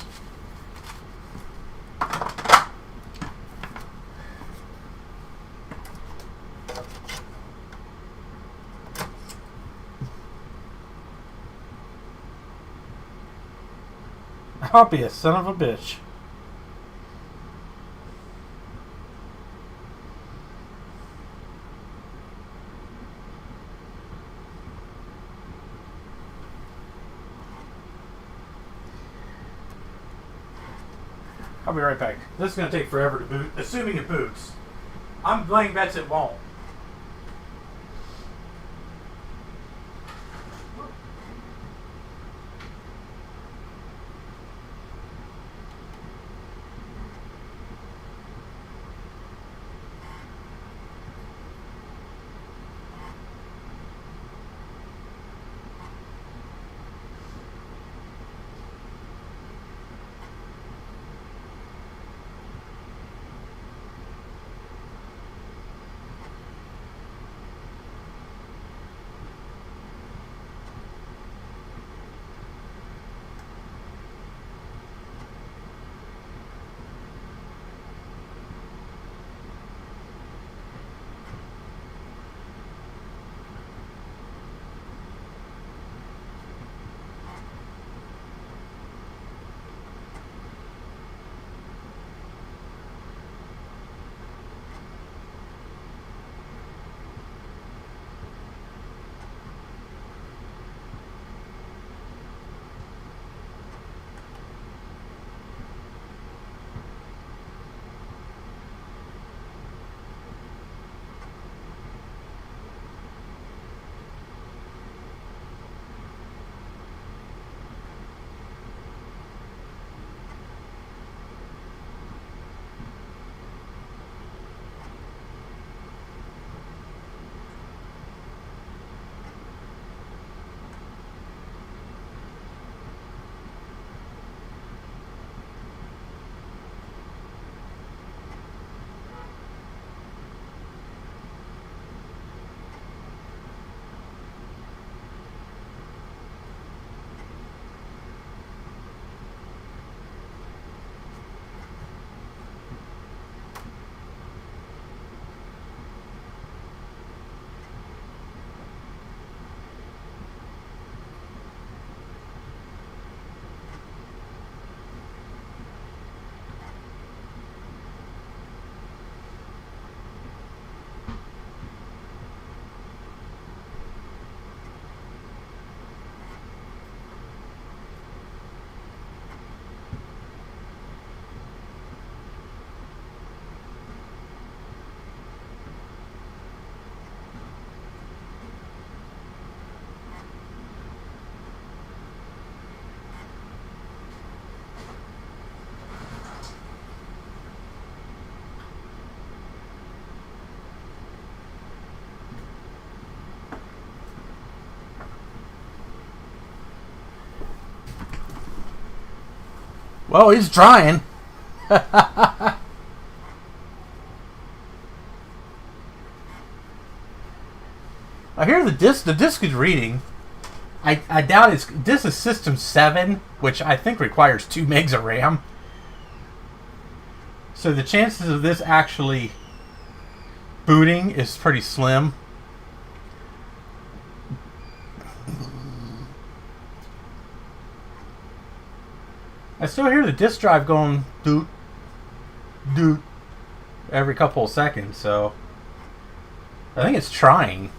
I'll be a son of a bitch. I'll be right back. This is going to take forever to boot, assuming it boots. I'm laying bets it won't. Well, he's trying. I hear the disc is reading. I doubt this is System 7, which I think requires 2 megs of RAM. So the chances of this actually booting is pretty slim. I still hear the disk drive going doot, doot every couple of seconds, so I think it's trying.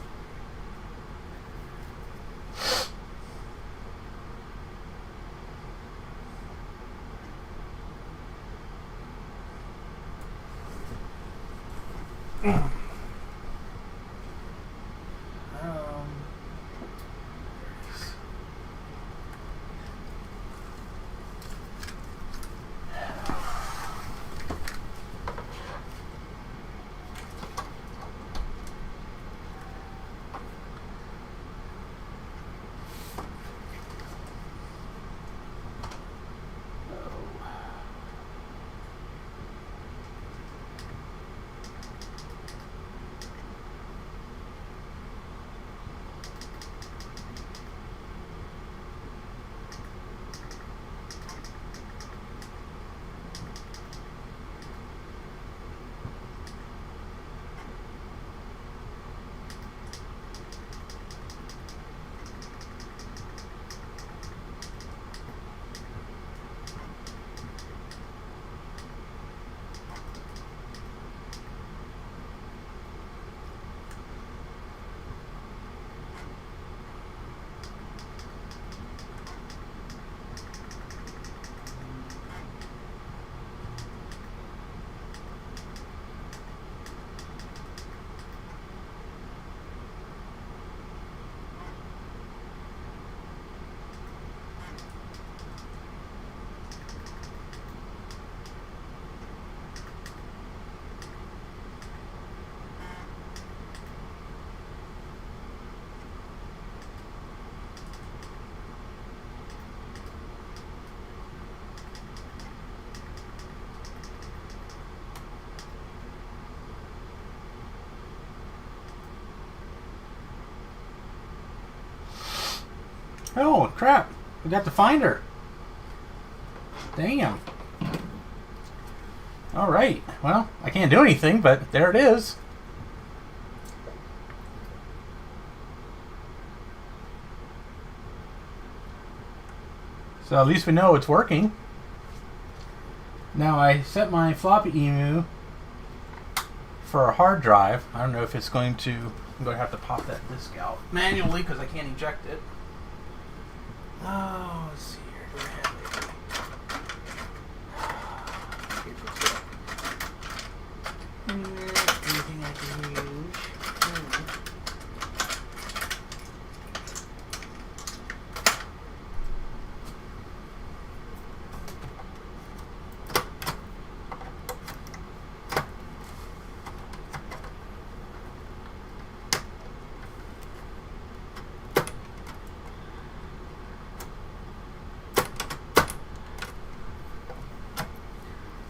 Oh, crap. We got the finder. Damn. Alright. Well, I can't do anything, but there it is. So at least we know it's working. Now I set my floppy emu for a hard drive. I don't know if it's going to... I'm going to have to pop that disk out manually because I can't eject it. Oh, let's see here. Do I have anything I can use?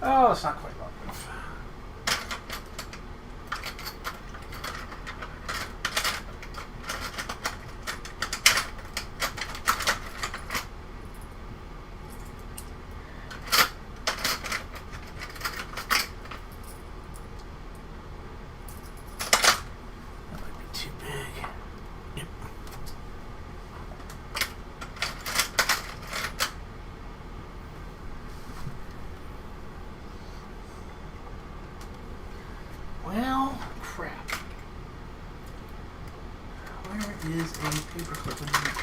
Oh, it's not quite long enough. That might be too big. Yep. Well, crap. Where is a paperclip in here?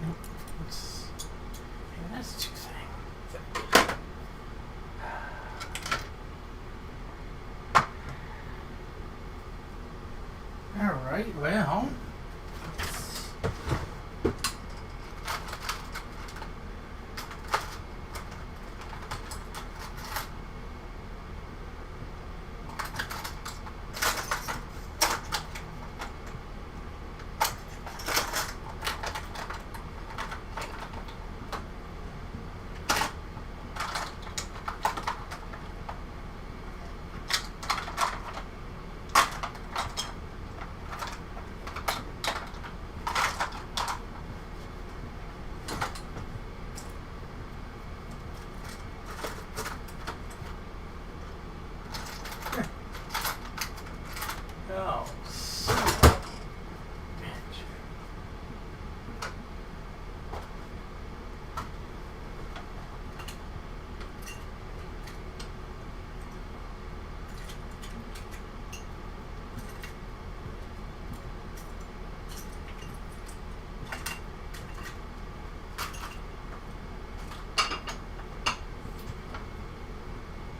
Nope. That's too thing. Alright, well,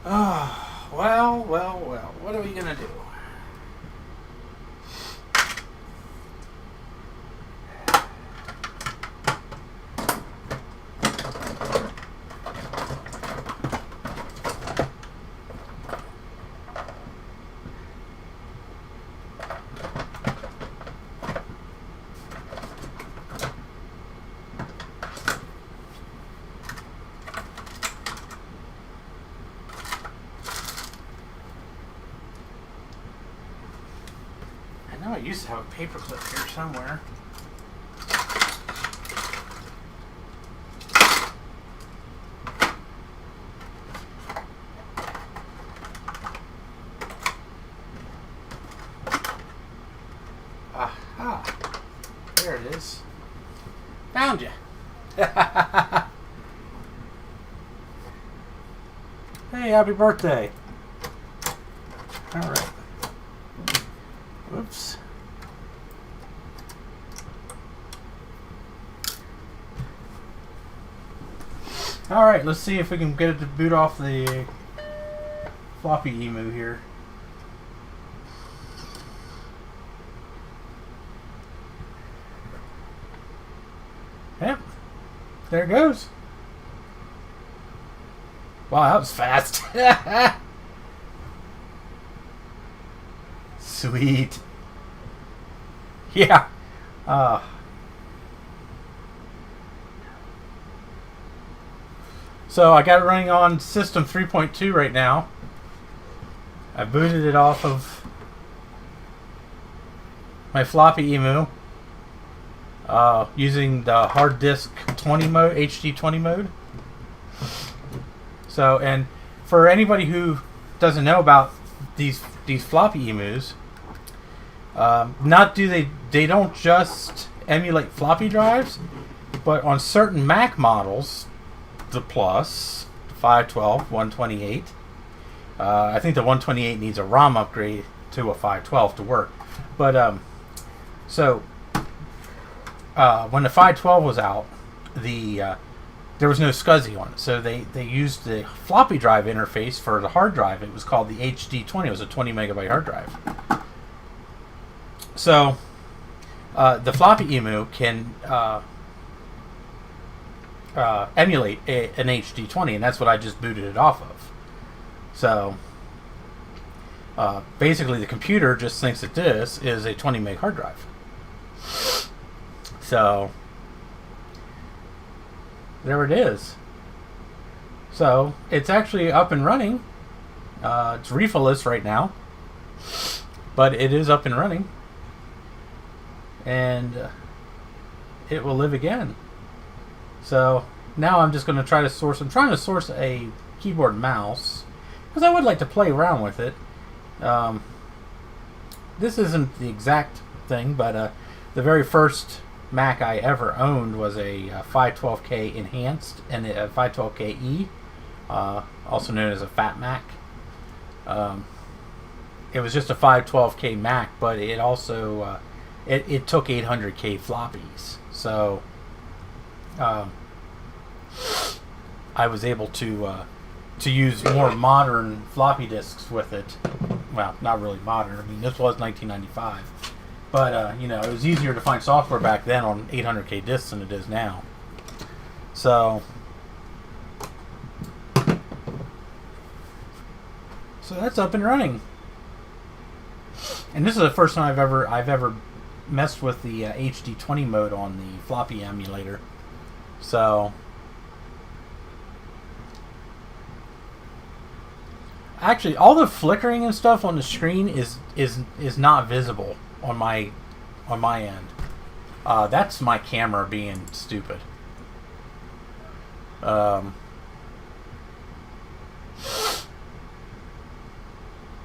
Oh, well, well, well. What are we gonna do? I know I used to have a paperclip here somewhere. Aha! There it is. Found you. Hey, happy birthday. All right. Whoops. All right, let's see if we can get it to boot off the floppy emu here. Yep. There it goes. Wow, that was fast. Sweet. Yeah. So I got it running on system 3.2 right now. I booted it off of my floppy emu using the hard disk 20 mode, HD 20 mode. So, and for anybody who doesn't know about these floppy emus, they don't just emulate floppy drives, but on certain Mac models, the Plus, 512, 128. I think the 128 needs a ROM upgrade to a 512 to work. But when the 512 was out, there was no SCSI on it, so they used the floppy drive interface for the hard drive. It was called the HD20. It was a 20 megabyte hard drive. So the floppy emu can emulate an HD20, and that's what I just booted it off of. So basically, the computer just thinks that this is a 20 meg hard drive. So there it is. So it's actually up and running. It's refilless right now, but it is up and running, and it will live again. So now I'm just going to try to source. I'm trying to source a keyboard and mouse because I would like to play around with it. This isn't the exact thing, but the very first Mac I ever owned was a 512K Enhanced and a 512KE, also known as a Fat Mac. It was just a 512K Mac, but it also it took 800K floppies, so I was able to use more modern floppy disks with it. Well, not really modern. I mean, this was 1995. But, it was easier to find software back then on 800K disks than it is now. So that's up and running. And this is the first time I've ever messed with the HD 20 mode on the floppy emulator. So actually, all the flickering and stuff on the screen is not visible on my end. That's my camera being stupid.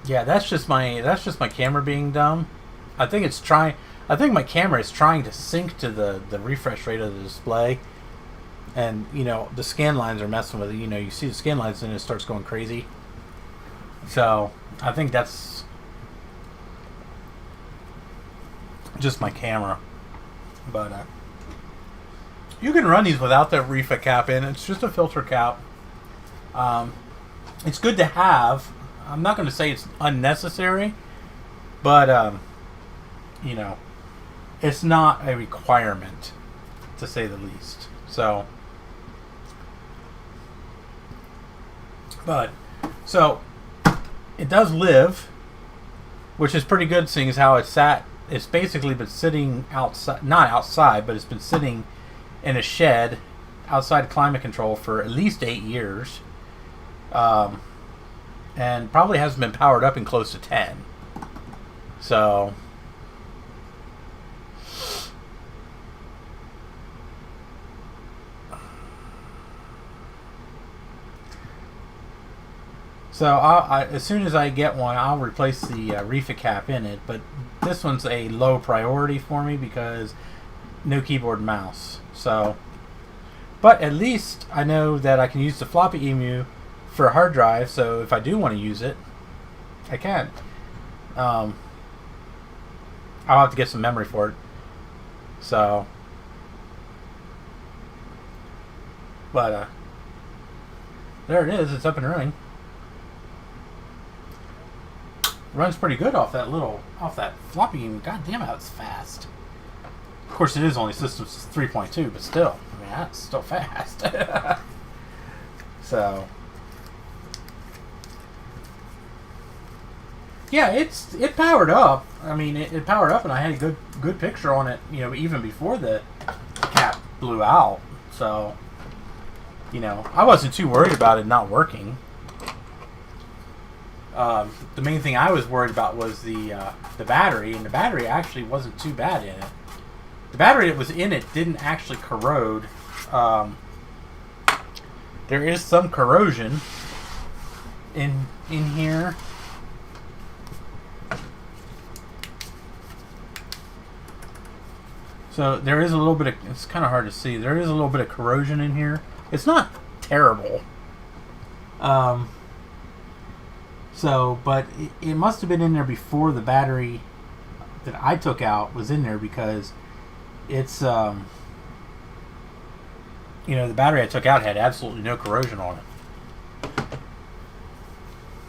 Yeah, that's just my camera being dumb. I think my camera is trying to sync to the refresh rate of the display, and the scan lines are messing with it. You see the scan lines and it starts going crazy. So I think that's just my camera. But you can run these without the refa cap in. It's just a filter cap. it's good to have. I'm not going to say it's unnecessary, but you know, it's not a requirement, to say the least. So, so it does live, which is pretty good, seeing as how it's basically been sitting outside, not outside, but it's been sitting in a shed outside climate control for at least 8 years. And probably hasn't been powered up in close to 10. So, as soon as I get one, I'll replace the reefer cap in it. But this one's a low priority for me because no keyboard and mouse. So, but at least I know that I can use the floppy emu for a hard drive. So if I do want to use it, I can. I'll have to get some memory for it. So, but there it is. It's up and running. Runs pretty good off that floppy emu. God damn, how it's fast. Of course, it is only System 3.2, but still, I mean, that's still fast. So, yeah, it powered up. I mean, it powered up, and I had a good picture on it. You know, even before the cap blew out. So, you know, I wasn't too worried about it not working. The main thing I was worried about was the battery, and the battery actually wasn't too bad in it. The battery that was in it didn't actually corrode. There is some corrosion in here. So there is a little bit of, it's kind of hard to see. There is a little bit of corrosion in here. It's not terrible. So, but it must have been in there before the battery that I took out was in there, because it's, you know, the battery I took out had absolutely no corrosion on it.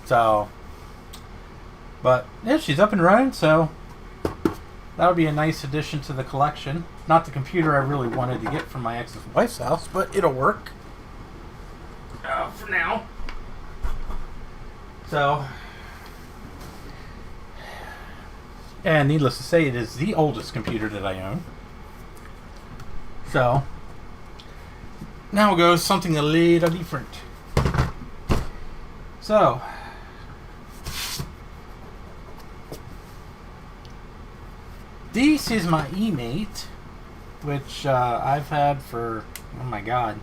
So, but yeah, she's up and running, so that'll be a nice addition to the collection. Not the computer I really wanted to get from my ex-wife's house, but it'll work for now. So, and needless to say, it is the oldest computer that I own. So, now goes something a little different. So, this is my eMate, which I've had for, oh my god,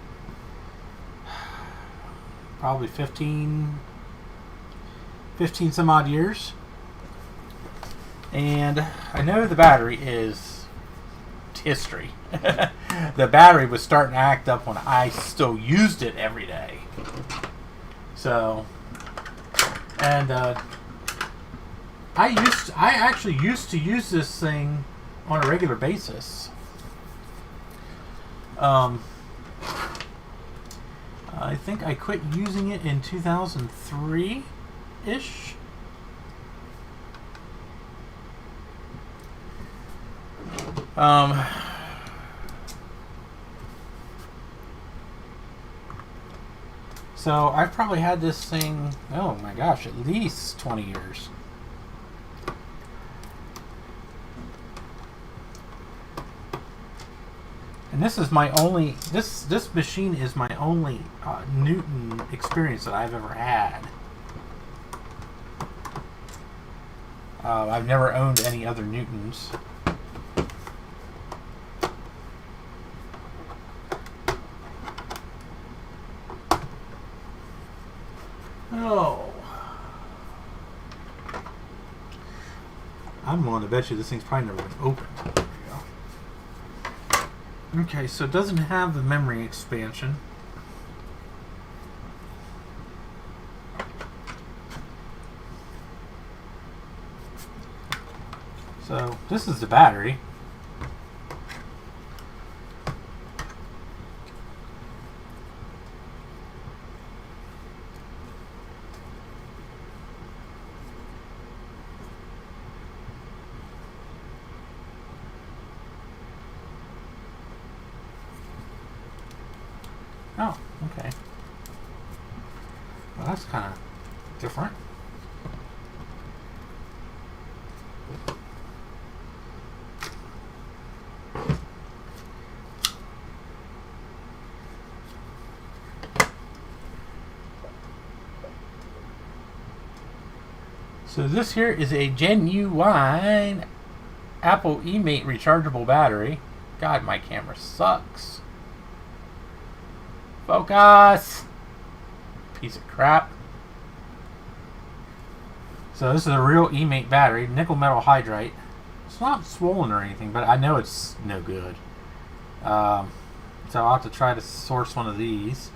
probably 15 some odd years. And I know the battery is history. The battery was starting to act up when I still used it every day. So, and I actually used to use this thing on a regular basis. I think I quit using it in 2003-ish. So I've probably had this thing, oh my gosh, at least 20 years. And this is my only, this machine is my only Newton experience that I've ever had. I've never owned any other Newtons. Oh. I'm willing to bet you this thing's probably never been opened. There we go. Okay, so it doesn't have the memory expansion. So this is the battery. Oh, okay. Well, that's kind of different. So this here is a genuine Apple eMate rechargeable battery. God, my camera sucks. Focus! Piece of crap. So this is a real eMate battery, nickel metal hydride. It's not swollen or anything, but I know it's no good. So I'll have to try to source one of these.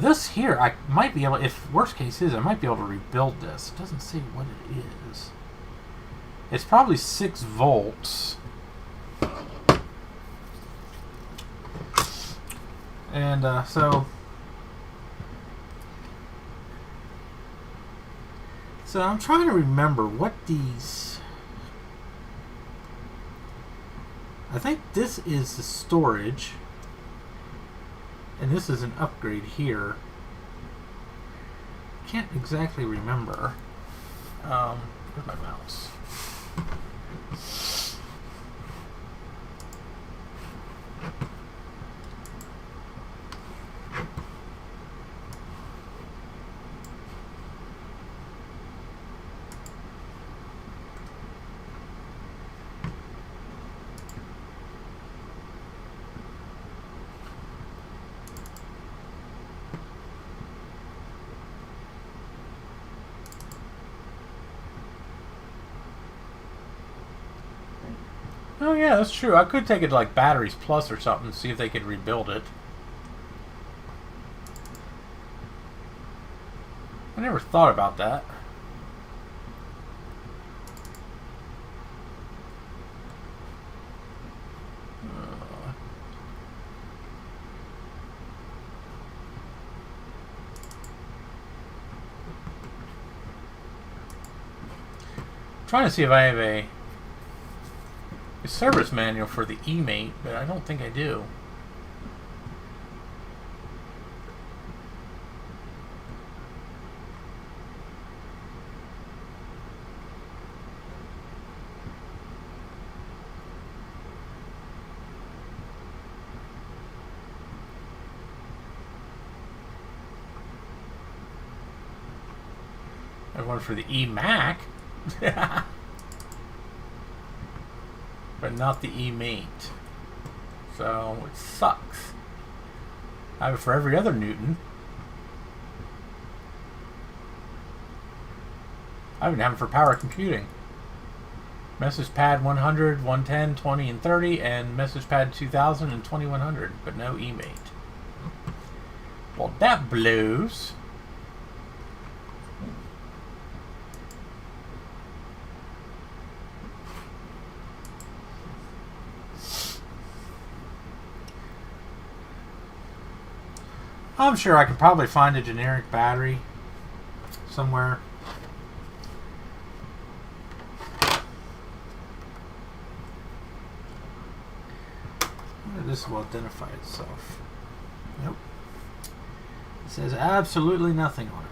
This here, I might be able, if worst case is, I might be able to rebuild this. It doesn't say what it is. It's probably 6 volts. And so I'm trying to remember what these... I think this is the storage. And this is an upgrade here. Can't exactly remember. Where's my mouse? Oh yeah, that's true. I could take it to like Batteries Plus or something and see if they could rebuild it. I never thought about that. Trying to see if I have a service manual for the eMate, but I don't think I do. I have one for the eMac. But not the eMate. So it sucks. I have it for every other Newton. I even have it for power computing. Message pad 100, 110, 20, and 30, and message pad 2000 and 2100, but no eMate. Well, that blows. I'm sure I could probably find a generic battery somewhere. This will identify itself. Nope. It says absolutely nothing on it.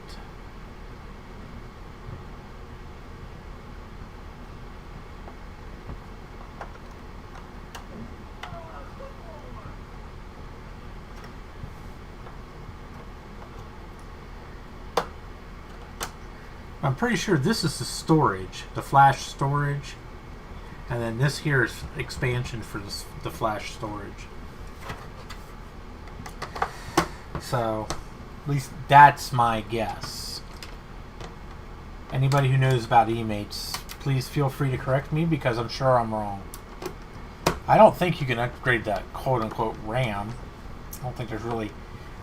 I'm pretty sure this is the storage, the flash storage, and then this here is expansion for the flash storage. So, at least that's my guess. Anybody who knows about eMates, please feel free to correct me because I'm sure I'm wrong. I don't think you can upgrade that quote-unquote RAM. I don't think there's really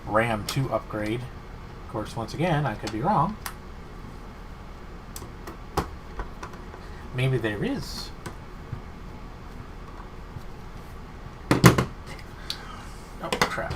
RAM to upgrade. Of course, once again, I could be wrong. Maybe there is. Oh, crap.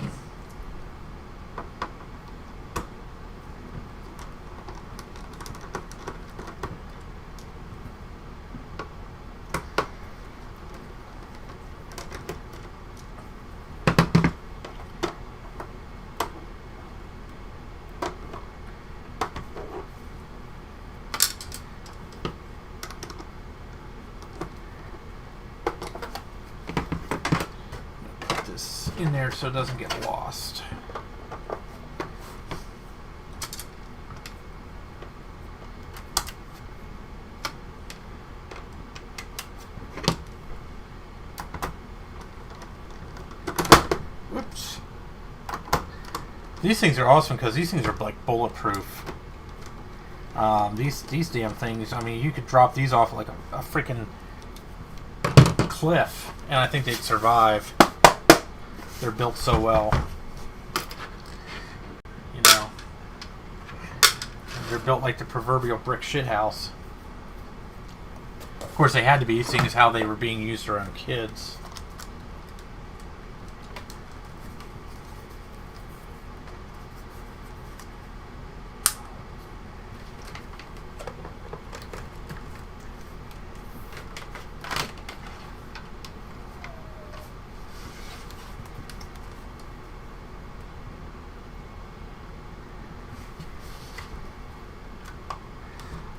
in there so it doesn't get lost. Whoops. These things are awesome because these things are like bulletproof. These damn things, I mean, you could drop these off like a freaking cliff, and I think they'd survive. They're built so well. You know, they're built like the proverbial brick shithouse. Of course, they had to be, seeing as how they were being used around kids.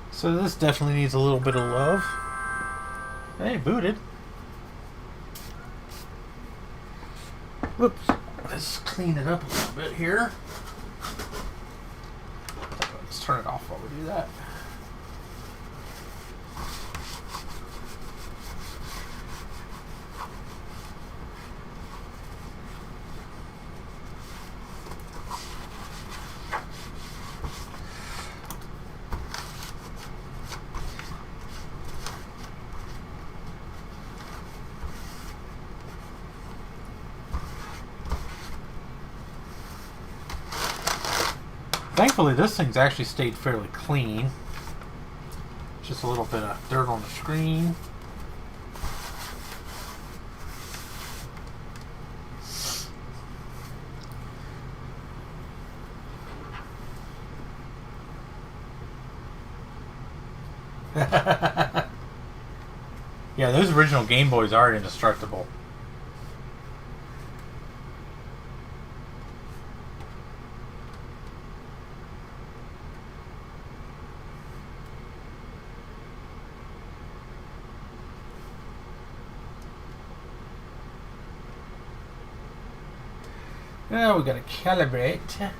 So this definitely needs a little bit of love. Hey, booted. Whoops. Let's clean it up a little bit here. Let's turn it off while we do that. Thankfully, this thing's actually stayed fairly clean. Just a little bit of dirt on the screen. Yeah, those original Game Boys are indestructible. Now we gotta calibrate.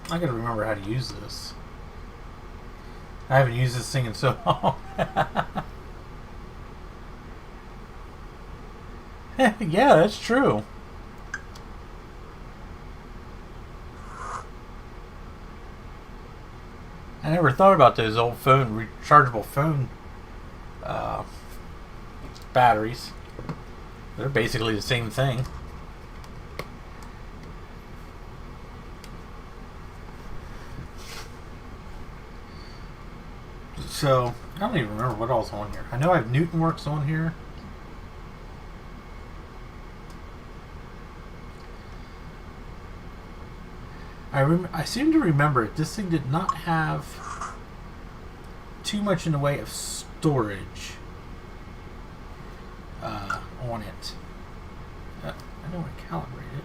I gotta remember how to use this. I haven't used this thing in so long. Yeah, that's true. I never thought about those old phone, rechargeable phone batteries. They're basically the same thing. So, I don't even remember what all's on here. I know I have NewtonWorks on here. I seem to remember it. This thing did not have too much in the way of storage on it. I don't want to calibrate it.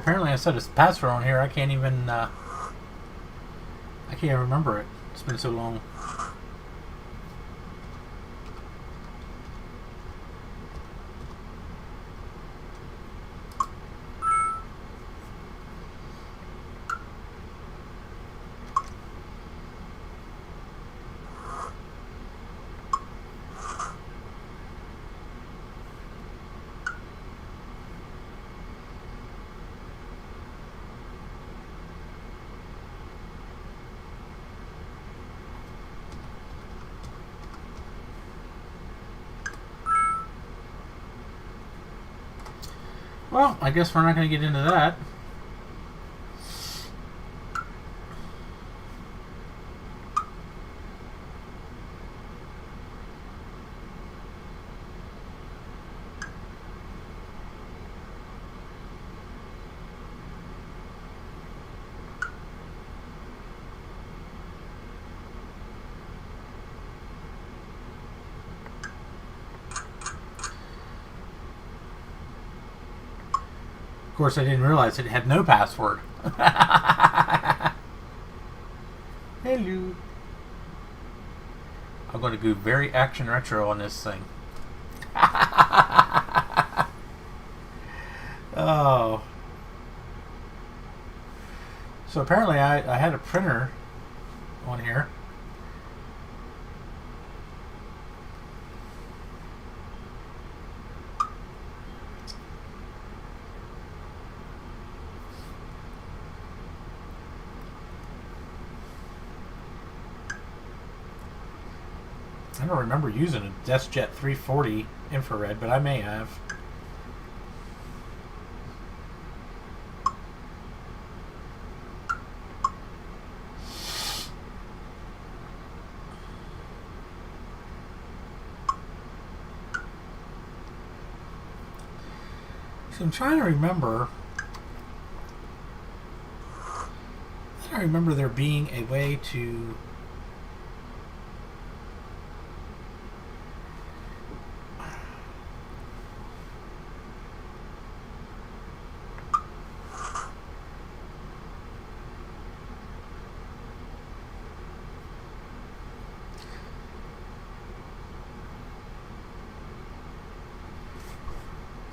apparently I set a password on here. I can't even remember it. It's been so long. Well, I guess we're not going to get into that. Of course, I didn't realize it had no password. Hello. I'm going to go very action retro on this thing. Oh. So apparently I had a printer on here. I don't remember using a DeskJet 340 infrared, but I may have. So I'm trying to remember. I remember there being a way to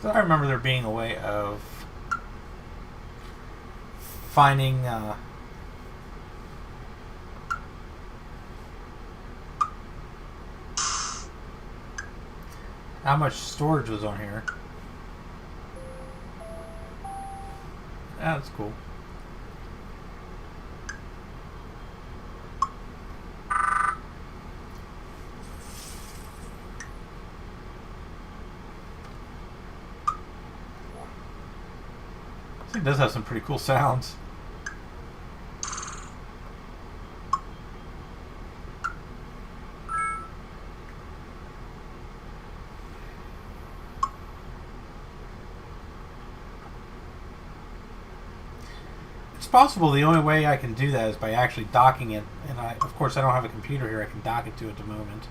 I remember there being a way of finding how much storage was on here. That's cool. It does have some pretty cool sounds. It's possible the only way I can do that is by actually docking it, and of course I don't have a computer here I can dock it to at the moment.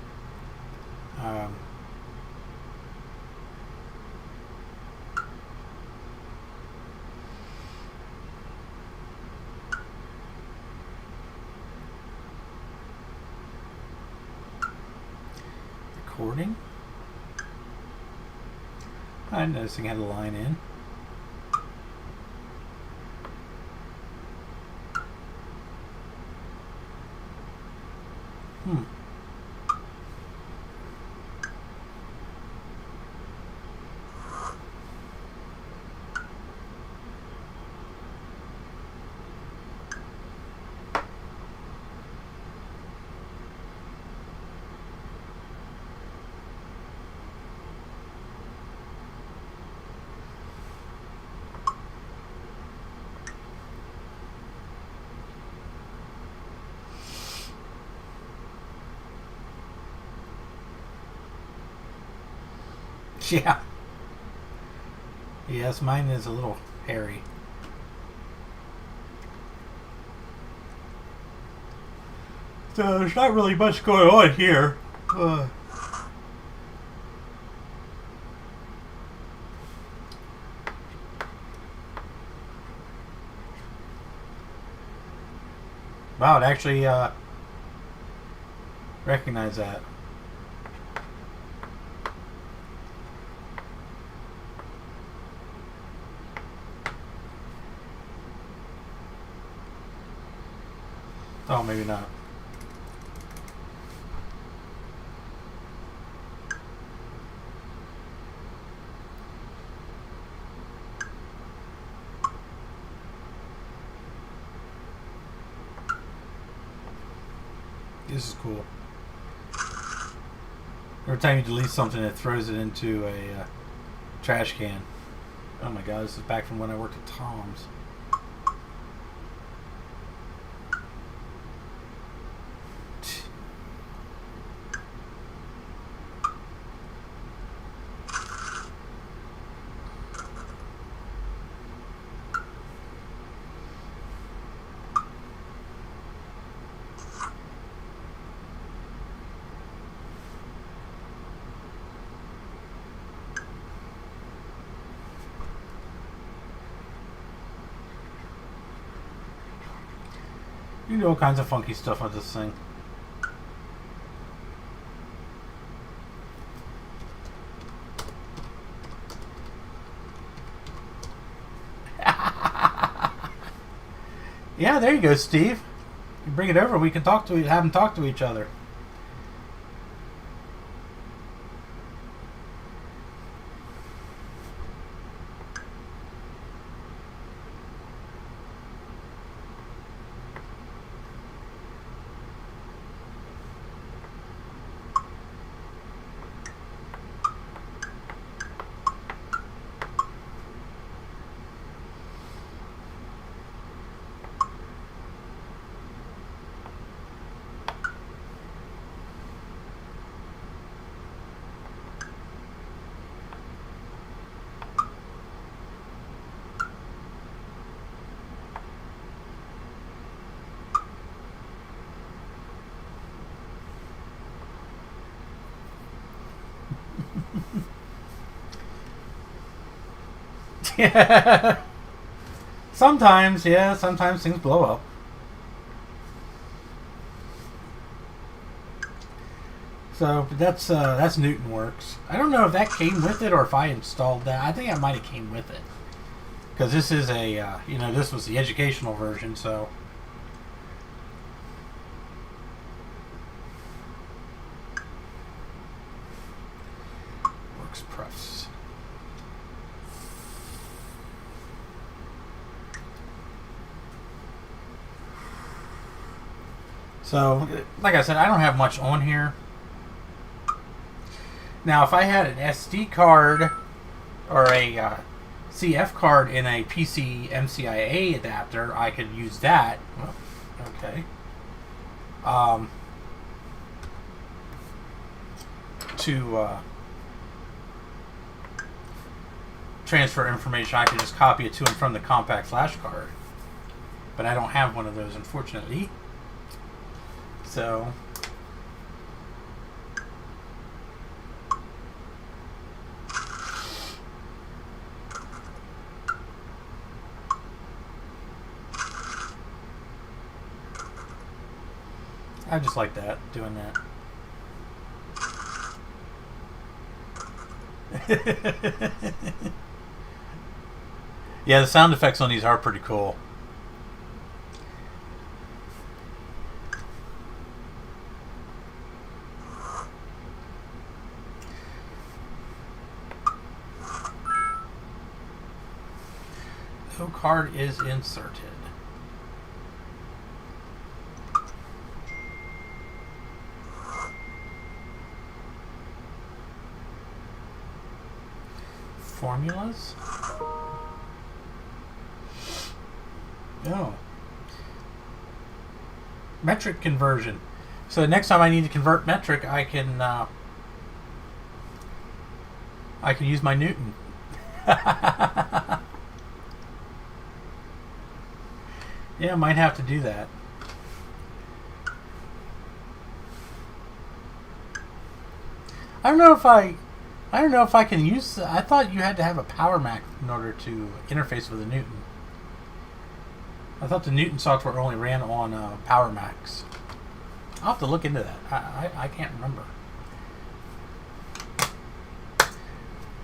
Recording. I'm noticing I had a line in. Yeah. Yes, mine is a little hairy. So there's not really much going on here. Wow, it actually recognized that. Oh, maybe not. This is cool. Every time you delete something, it throws it into a trash can. Oh my god, this is back from when I worked at Tom's. You can do all kinds of funky stuff with this thing. Yeah, there you go, Steve. You bring it over, we can have them talk to each other. Yeah. Sometimes, yeah, sometimes things blow up. So that's Newton Works. I don't know if that came with it or if I installed that. I think I might have came with it because this is a this was the educational version. So Works Prefs. So, like I said, I don't have much on here. Now, if I had an SD card or a CF card in a PC MCIA adapter, I could use that. Well, okay. To transfer information, I can just copy it to and from the compact flash card. But I don't have one of those, unfortunately. So I just like that, doing that. Yeah, the sound effects on these are pretty cool. No card is inserted. Formulas? Oh. Metric conversion. So next time I need to convert metric, I can use my Newton. Yeah, I might have to do that. I don't know if I can use. I thought you had to have a Power Mac in order to interface with a Newton. I thought the Newton software only ran on Power Macs. I'll have to look into that. I can't remember.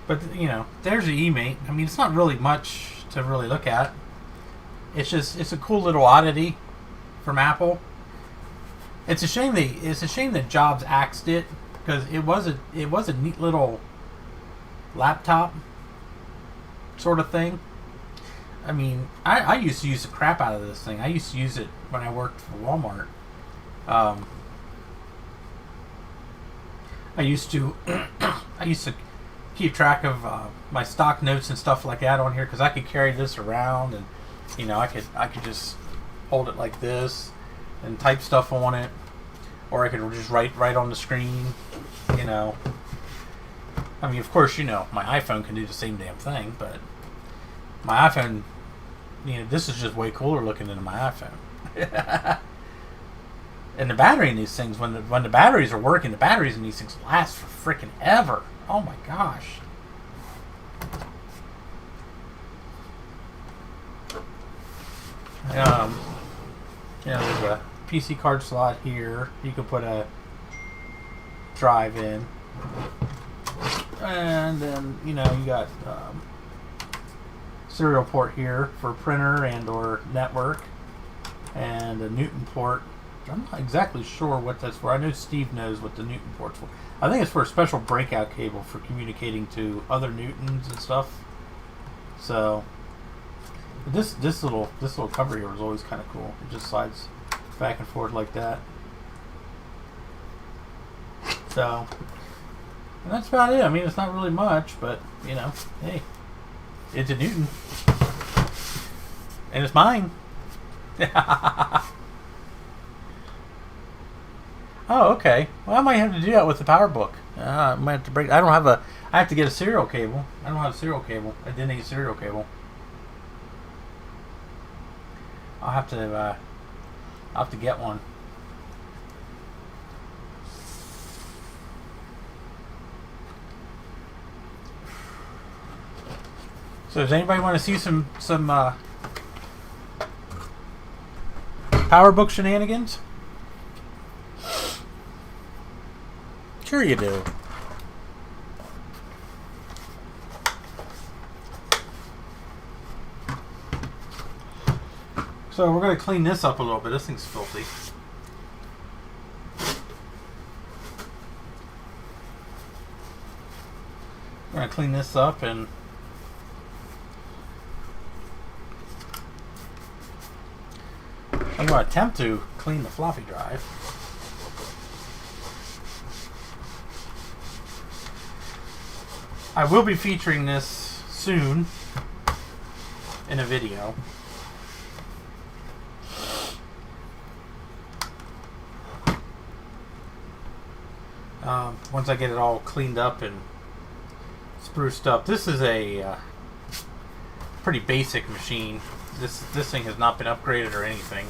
But, you know, there's the eMate. I mean, it's not really much to really look at. It's a cool little oddity from Apple. It's a shame that Jobs axed it, because it was a neat little laptop sort of thing. I mean, I used to use the crap out of this thing. I used to use it when I worked for Walmart. I used to keep track of my stock notes and stuff like that on here, because I could carry this around, and you know, I could just hold it like this and type stuff on it, or I could just write right on the screen. You know, I mean, of course, you know, my iPhone can do the same damn thing, but my iPhone, you know, this is just way cooler looking than my iPhone. And the battery in these things, when the batteries are working, the batteries in these things last for freaking ever. Oh my gosh. Yeah, there's a PC card slot here. You can put a drive in, and then, you know, you got serial port here for printer and or network, and a Newton port. I'm not exactly sure what that's for. I know Steve knows what the Newton port's for. I think it's for a special breakout cable for communicating to other Newtons and stuff. So this little cover here is always kind of cool. It just slides back and forth like that. So, and that's about it. I mean, it's not really much, but you know, hey, it's a Newton, and it's mine. Oh, okay. Well, I might have to do that with the PowerBook. I might have to break. I have to get a serial cable. I don't have a serial cable. I didn't need a serial cable. I'll have to get one. So, does anybody want to see some PowerBook shenanigans? Sure you do. So we're going to clean this up a little bit. This thing's filthy. We're going to clean this up, and I'm going to attempt to clean the floppy drive. I will be featuring this soon in a video. Once I get it all cleaned up and spruced up. This is a pretty basic machine. This thing has not been upgraded or anything.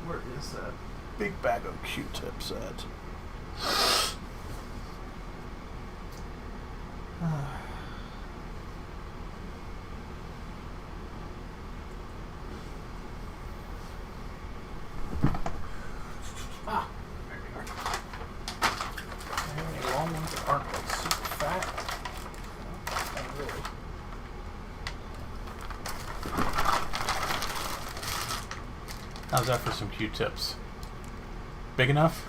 Where is that big bag of Q-tips at? There we are. Any long ones that aren't like super fat? Not really. How's that for some Q-tips? Big enough?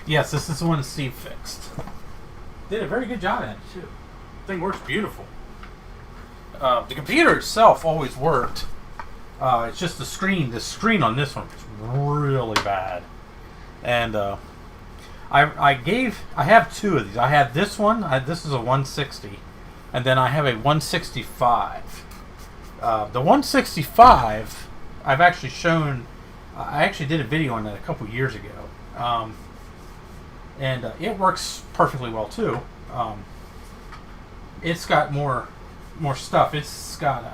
Yes, this is the one that Steve fixed. Did a very good job at it, too. Thing works beautiful. The computer itself always worked. It's just the screen. The screen on this one is really bad. And I have two of these. I have this one. This is a 160. And then I have a 165. The 165, I've actually shown. I actually did a video on that a couple years ago, and it works perfectly well too. It's got more stuff. It's got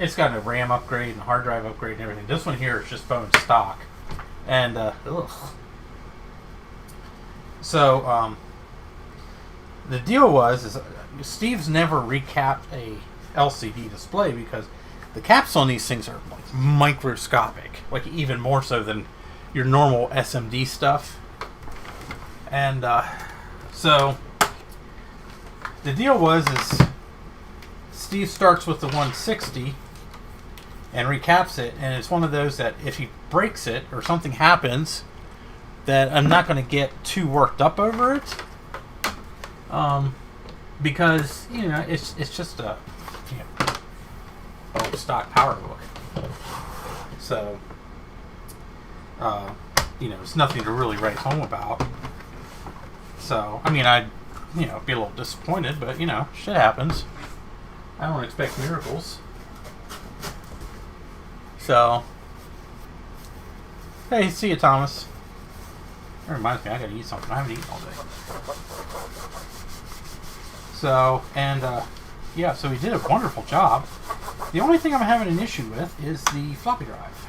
it's got a RAM upgrade and hard drive upgrade and everything. This one here is just bone stock. And, ugh. So, the deal was, Steve's never recapped a LCD display because the caps on these things are like microscopic, like even more so than your normal SMD stuff. And so the deal was is Steve starts with the 160 and recaps it, and it's one of those that if he breaks it or something happens, that I'm not going to get too worked up over it, because it's just a old stock PowerBook, so it's nothing to really write home about. So I mean, I'd be a little disappointed, but shit happens. I don't expect miracles. So hey, see you, Thomas. That reminds me, I gotta eat something. I haven't eaten all day. So, and yeah, so he did a wonderful job. The only thing I'm having an issue with is the floppy drive.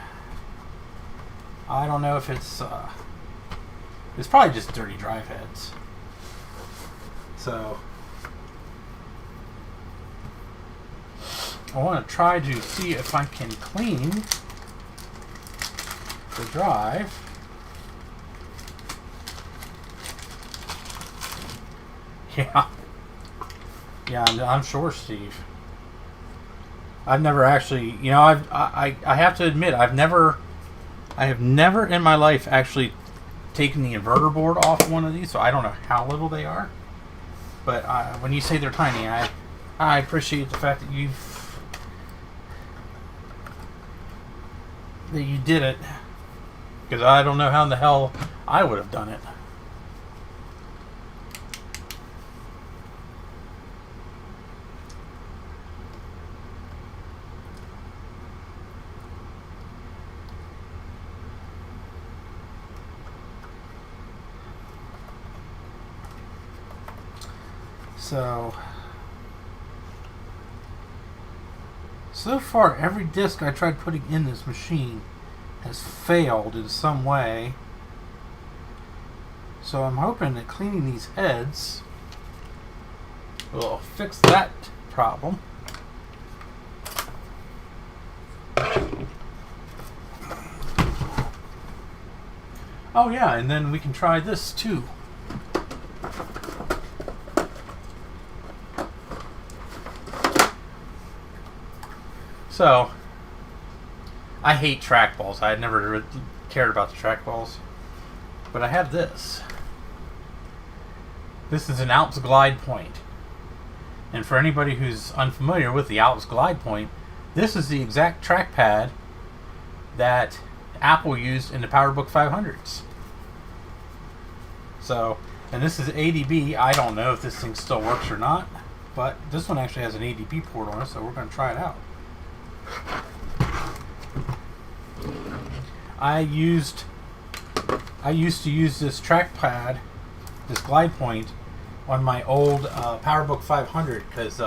I don't know if it's probably just dirty drive heads. So I want to try to see if I can clean the drive. Yeah, I'm sure, Steve. I've never actually, I have to admit, I have never in my life actually taken the inverter board off one of these, so I don't know how little they are. But when you say they're tiny, I appreciate the fact that you did it, because I don't know how in the hell I would have done it. So far, every disc I tried putting in this machine has failed in some way. So I'm hoping that cleaning these heads will fix that problem. Oh yeah, and then we can try this too. So, I hate trackballs. I had never cared about the trackballs. But I have this. This is an Alps Glide Point. And for anybody who's unfamiliar with the Alps Glide Point, this is the exact trackpad that Apple used in the PowerBook 500s. So, and this is ADB. I don't know if this thing still works or not, but this one actually has an ADB port on it, so we're going to try it out. I used to use this trackpad, this Glide Point, on my old PowerBook 500 because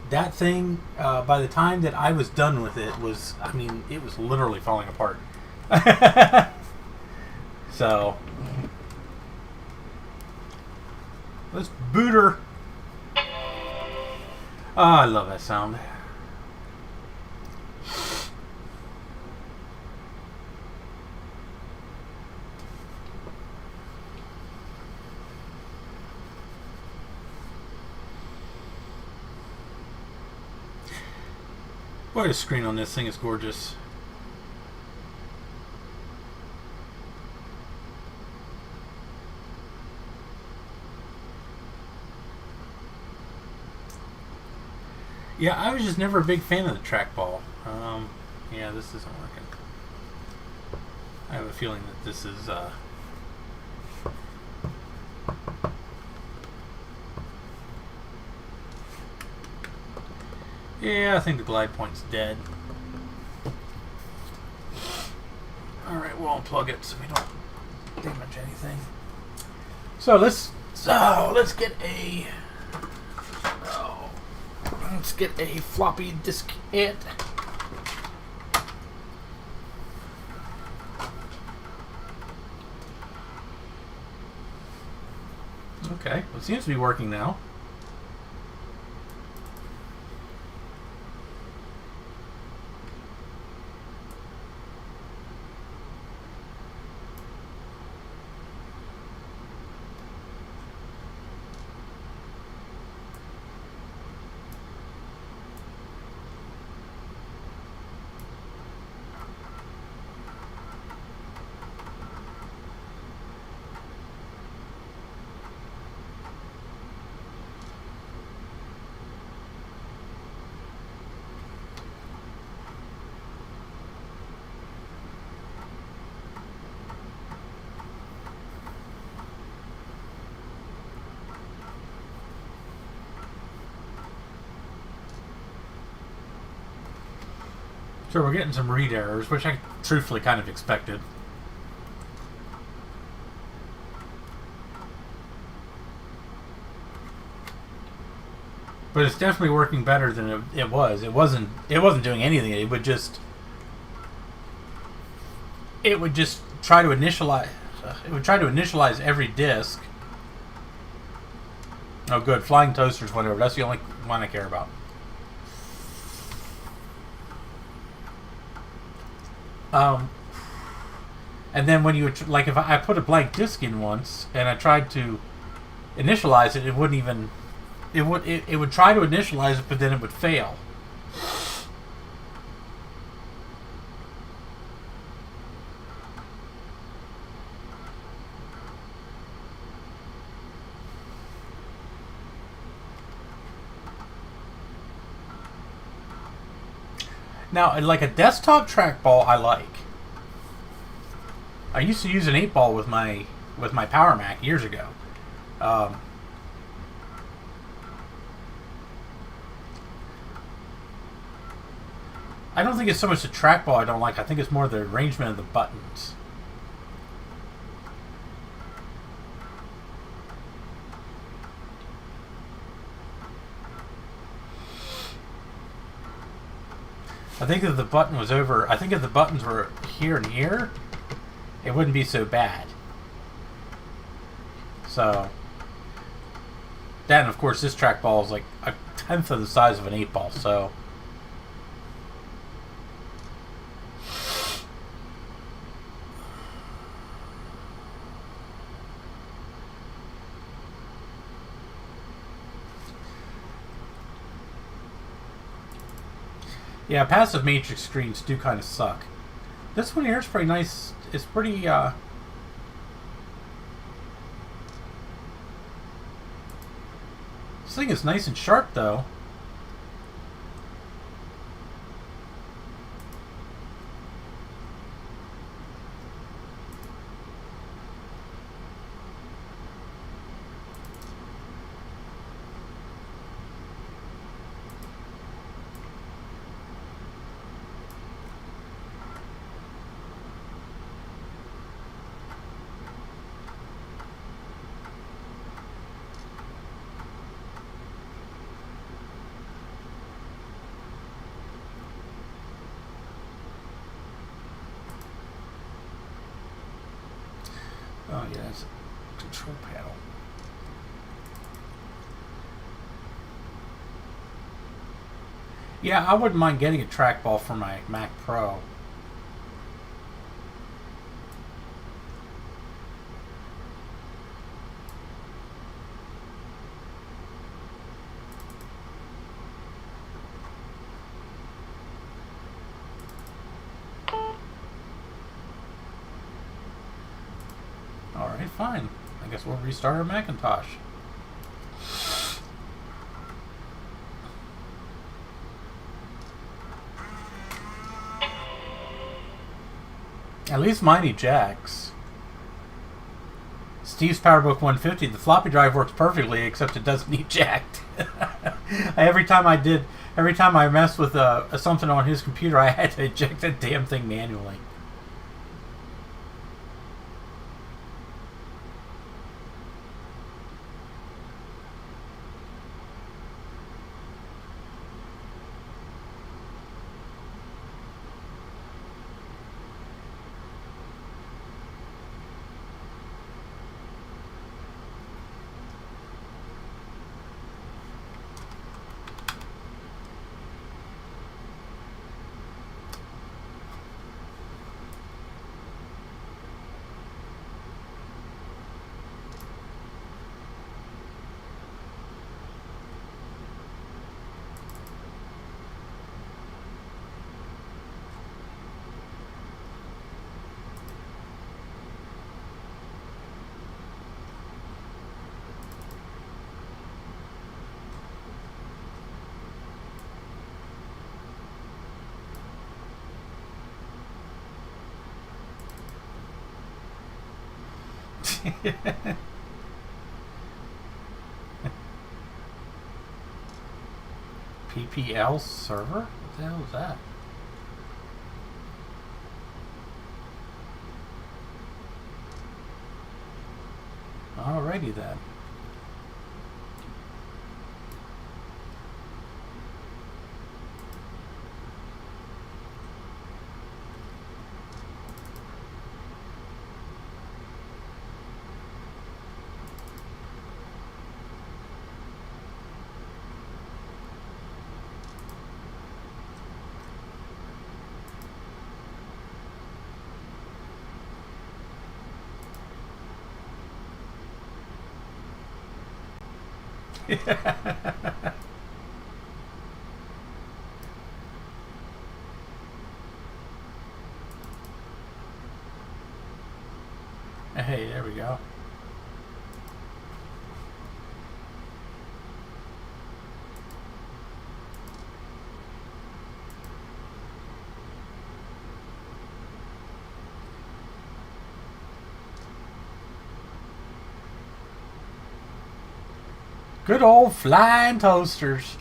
that thing, by the time that I was done with it, it was literally falling apart. So let's boot her. Oh, I love that sound. Boy, the screen on this thing is gorgeous. Yeah, I was just never a big fan of the trackball. Yeah, this isn't working. I have a feeling that this is yeah, I think the Glide Point's dead. Alright, we'll unplug it so we don't damage anything. So let's get a Let's get a floppy disk hit. Okay, well, it seems to be working now. So we're getting some read errors, which I truthfully kind of expected. But it's definitely working better than it was. It wasn't doing anything. It would just try to initialize. It would try to initialize every disk. Oh, good. Flying toasters, whatever. That's the only one I care about. And then when you like, if I put a blank disk in once and I tried to initialize it, it wouldn't even. It would try to initialize it, but then it would fail. Now, like a desktop trackball, I like. I used to use an 8-ball with my Power Mac years ago. I don't think it's so much the trackball I don't like. I think it's more the arrangement of the buttons. I think if the button was over, I think if the buttons were here and here, it wouldn't be so bad. So, that, and of course this trackball is like a tenth of the size of an 8-ball, so. Yeah, passive matrix screens do kind of suck. This one here is pretty nice. It's pretty, this thing is nice and sharp, though. Oh yeah, that's a control panel. Yeah, I wouldn't mind getting a trackball for my Mac Pro. Alright, fine. I guess we'll restart our Macintosh. At least mine ejects. Steve's PowerBook 150, the floppy drive works perfectly, except it doesn't eject. every time I messed with something on his computer, I had to eject that damn thing manually. PPL server? What the hell is that? Alrighty then. Hey, there we go. Good old flying toasters.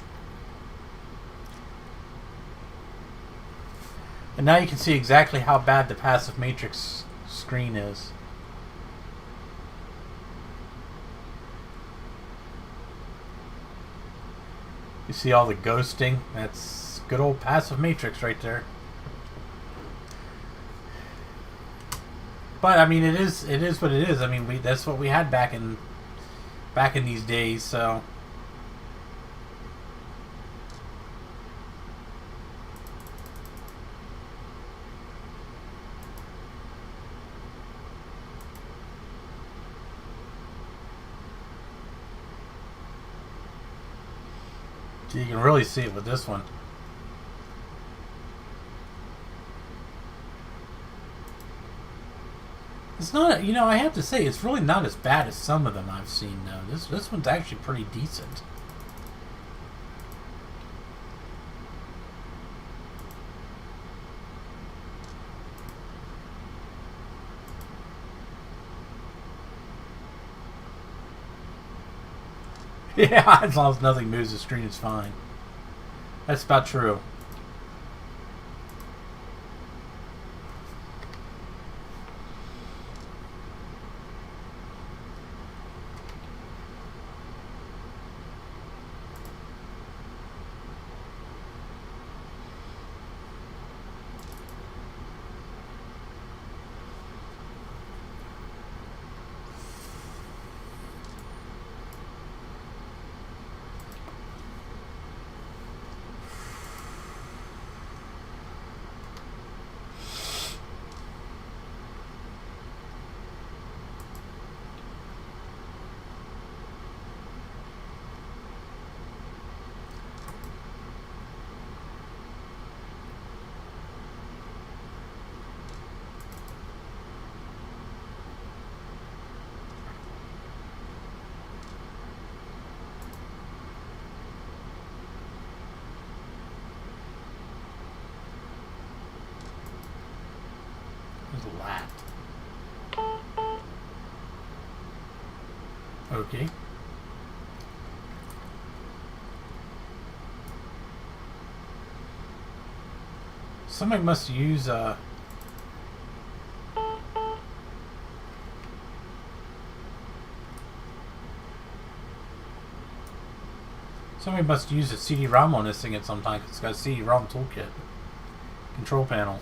And now you can see exactly how bad the passive matrix screen is. You see all the ghosting? That's good old passive matrix right there. But I mean, it is what it is. I mean, that's what we had back in these days, so you can really see it with this one. It's not, you know, I have to say, it's really not as bad as some of them I've seen, though. This one's actually pretty decent. Yeah, as long as nothing moves the screen, it's fine. That's about true. Okay. Somebody must use somebody must use a CD-ROM on this thing at some time, 'cause it's got a CD-ROM toolkit. Control panel.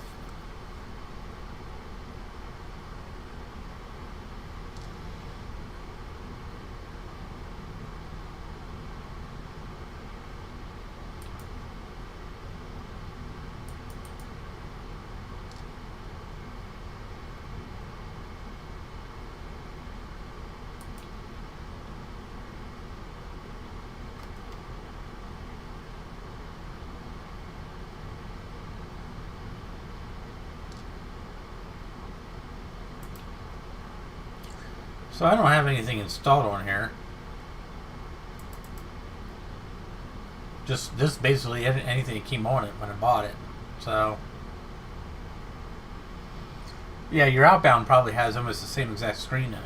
So I don't have anything installed on here. Just this basically anything that came on it when I bought it. So yeah, your outbound probably has almost the same exact screen in it.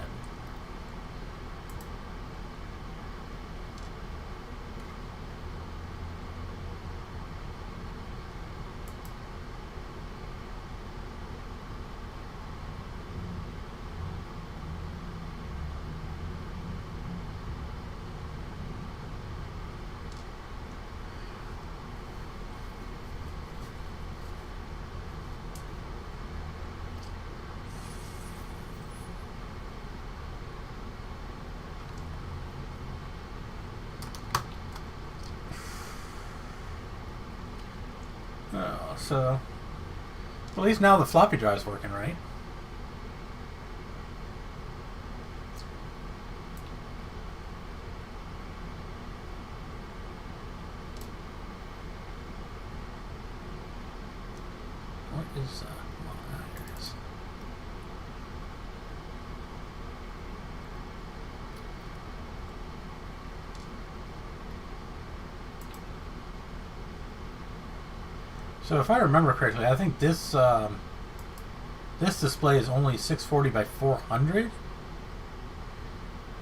so at least now the floppy drive's working, right? What is here it is. So if I remember correctly, I think this this display is only 640 by 400,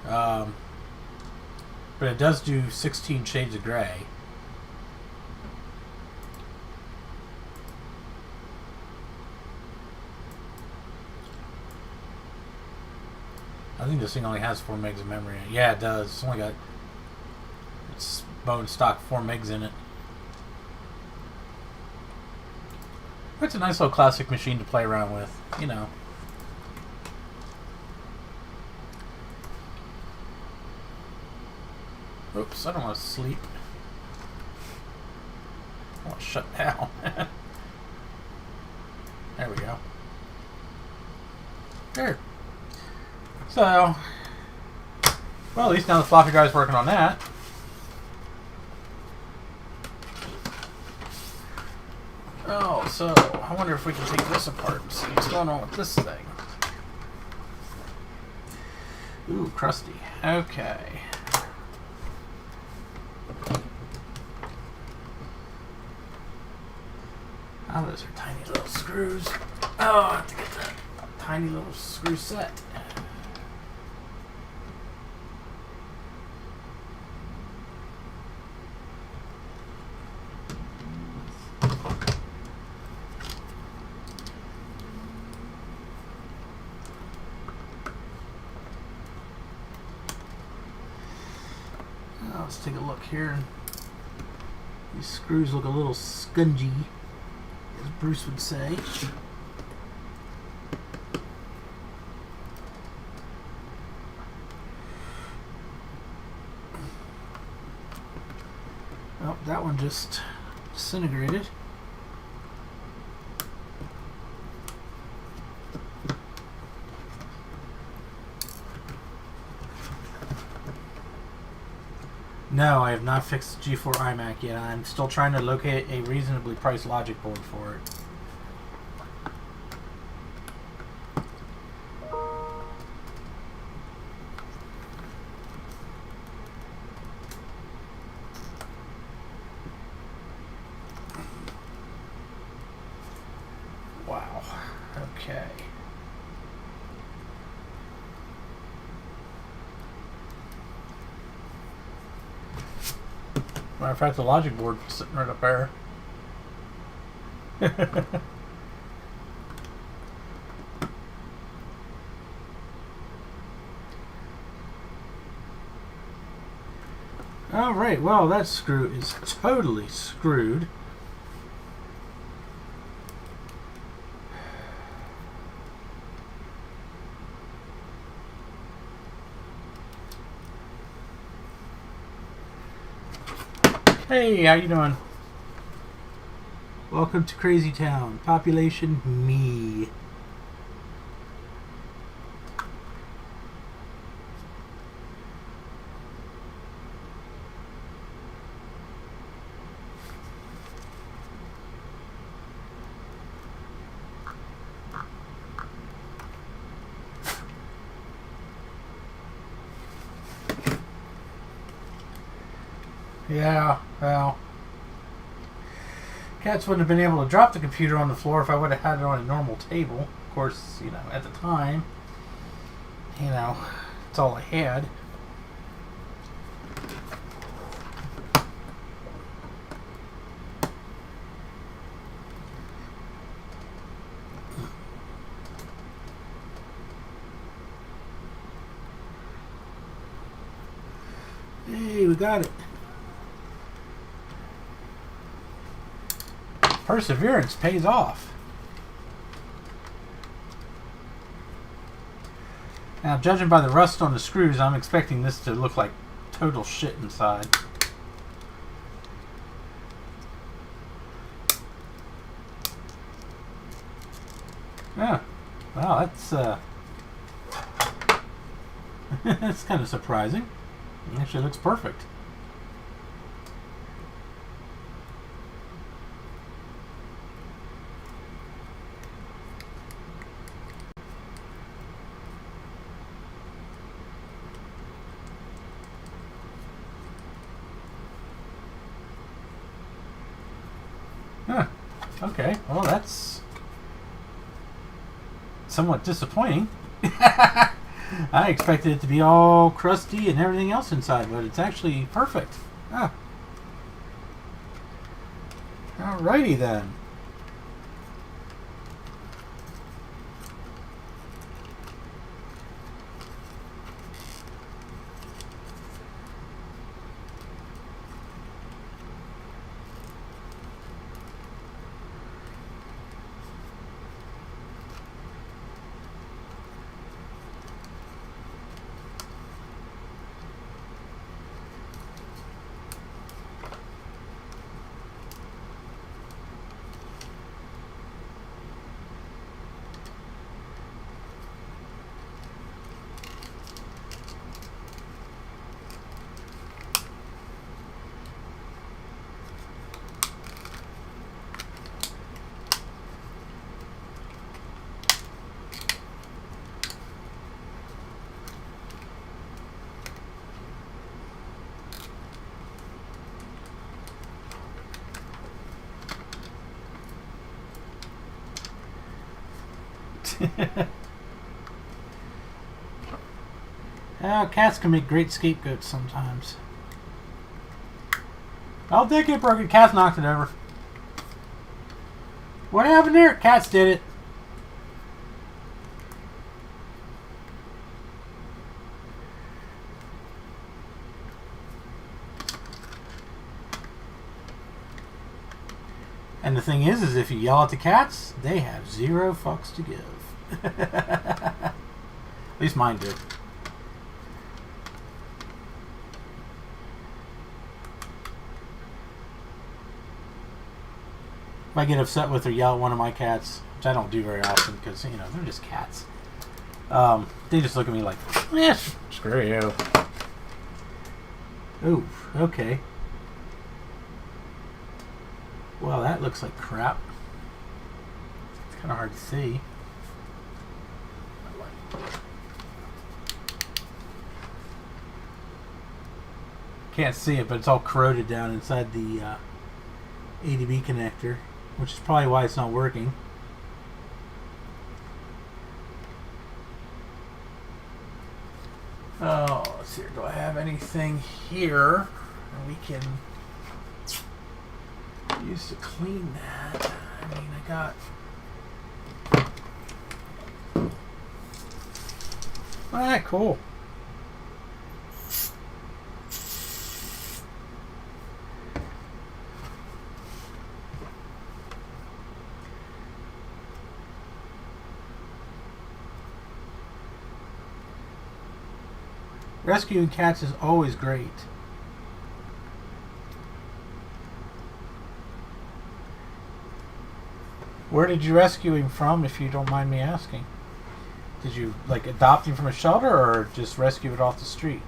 but it does do 16 shades of gray. I think this thing only has 4 megs of memory in it. Yeah, it does. It's only got bone stock 4 megs in it. It's a nice little classic machine to play around with, you know. Oops, I don't want to sleep. I want to shut down. There we go. There. So, well, at least now the floppy drive's working on that. Oh, so I wonder if we can take this apart and see what's going on with this thing. Ooh, crusty. Okay. Oh, those are tiny little screws. Oh, I have to get that tiny little screw set. Let's take a look here. These screws look a little scungy, as Bruce would say. Oh, that one just disintegrated. No, I have not fixed the G4 iMac yet. I'm still trying to locate a reasonably priced logic board for it. Wow. Okay. Matter of fact, the logic board was sitting right up there. Alright, well, that screw is totally screwed. Hey, how you doing? Welcome to Crazy Town. Population me. Yeah, well, cats wouldn't have been able to drop the computer on the floor if I would have had it on a normal table. Of course, you know, at the time, you know, it's all I had. Hey, we got it. Perseverance pays off. Now, judging by the rust on the screws, I'm expecting this to look like total shit inside. Yeah. Wow, that's that's kind of surprising. It actually looks perfect. Huh. Okay. Well, that's somewhat disappointing. I expected it to be all crusty and everything else inside, but it's actually perfect. Ah. Alrighty then. Cats can make great scapegoats sometimes. I'll take it, broken. Cats knocked it over. What happened there? Cats did it. And the thing is if you yell at the cats, they have 0 fucks to give. At least mine do. If I get upset with or yell at one of my cats, which I don't do very often because, you know, they're just cats, they just look at me like, eh, screw you. Ooh, okay. Well, that looks like crap. It's kind of hard to see. Can't see it, but it's all corroded down inside the ADB connector, which is probably why it's not working. Oh, let's see here. Do I have anything here we can use to clean that? I mean, I got... Alright, cool. Rescuing cats is always great. Where did you rescue him from, if you don't mind me asking? Did you, like, adopt him from a shelter or just rescue it off the street?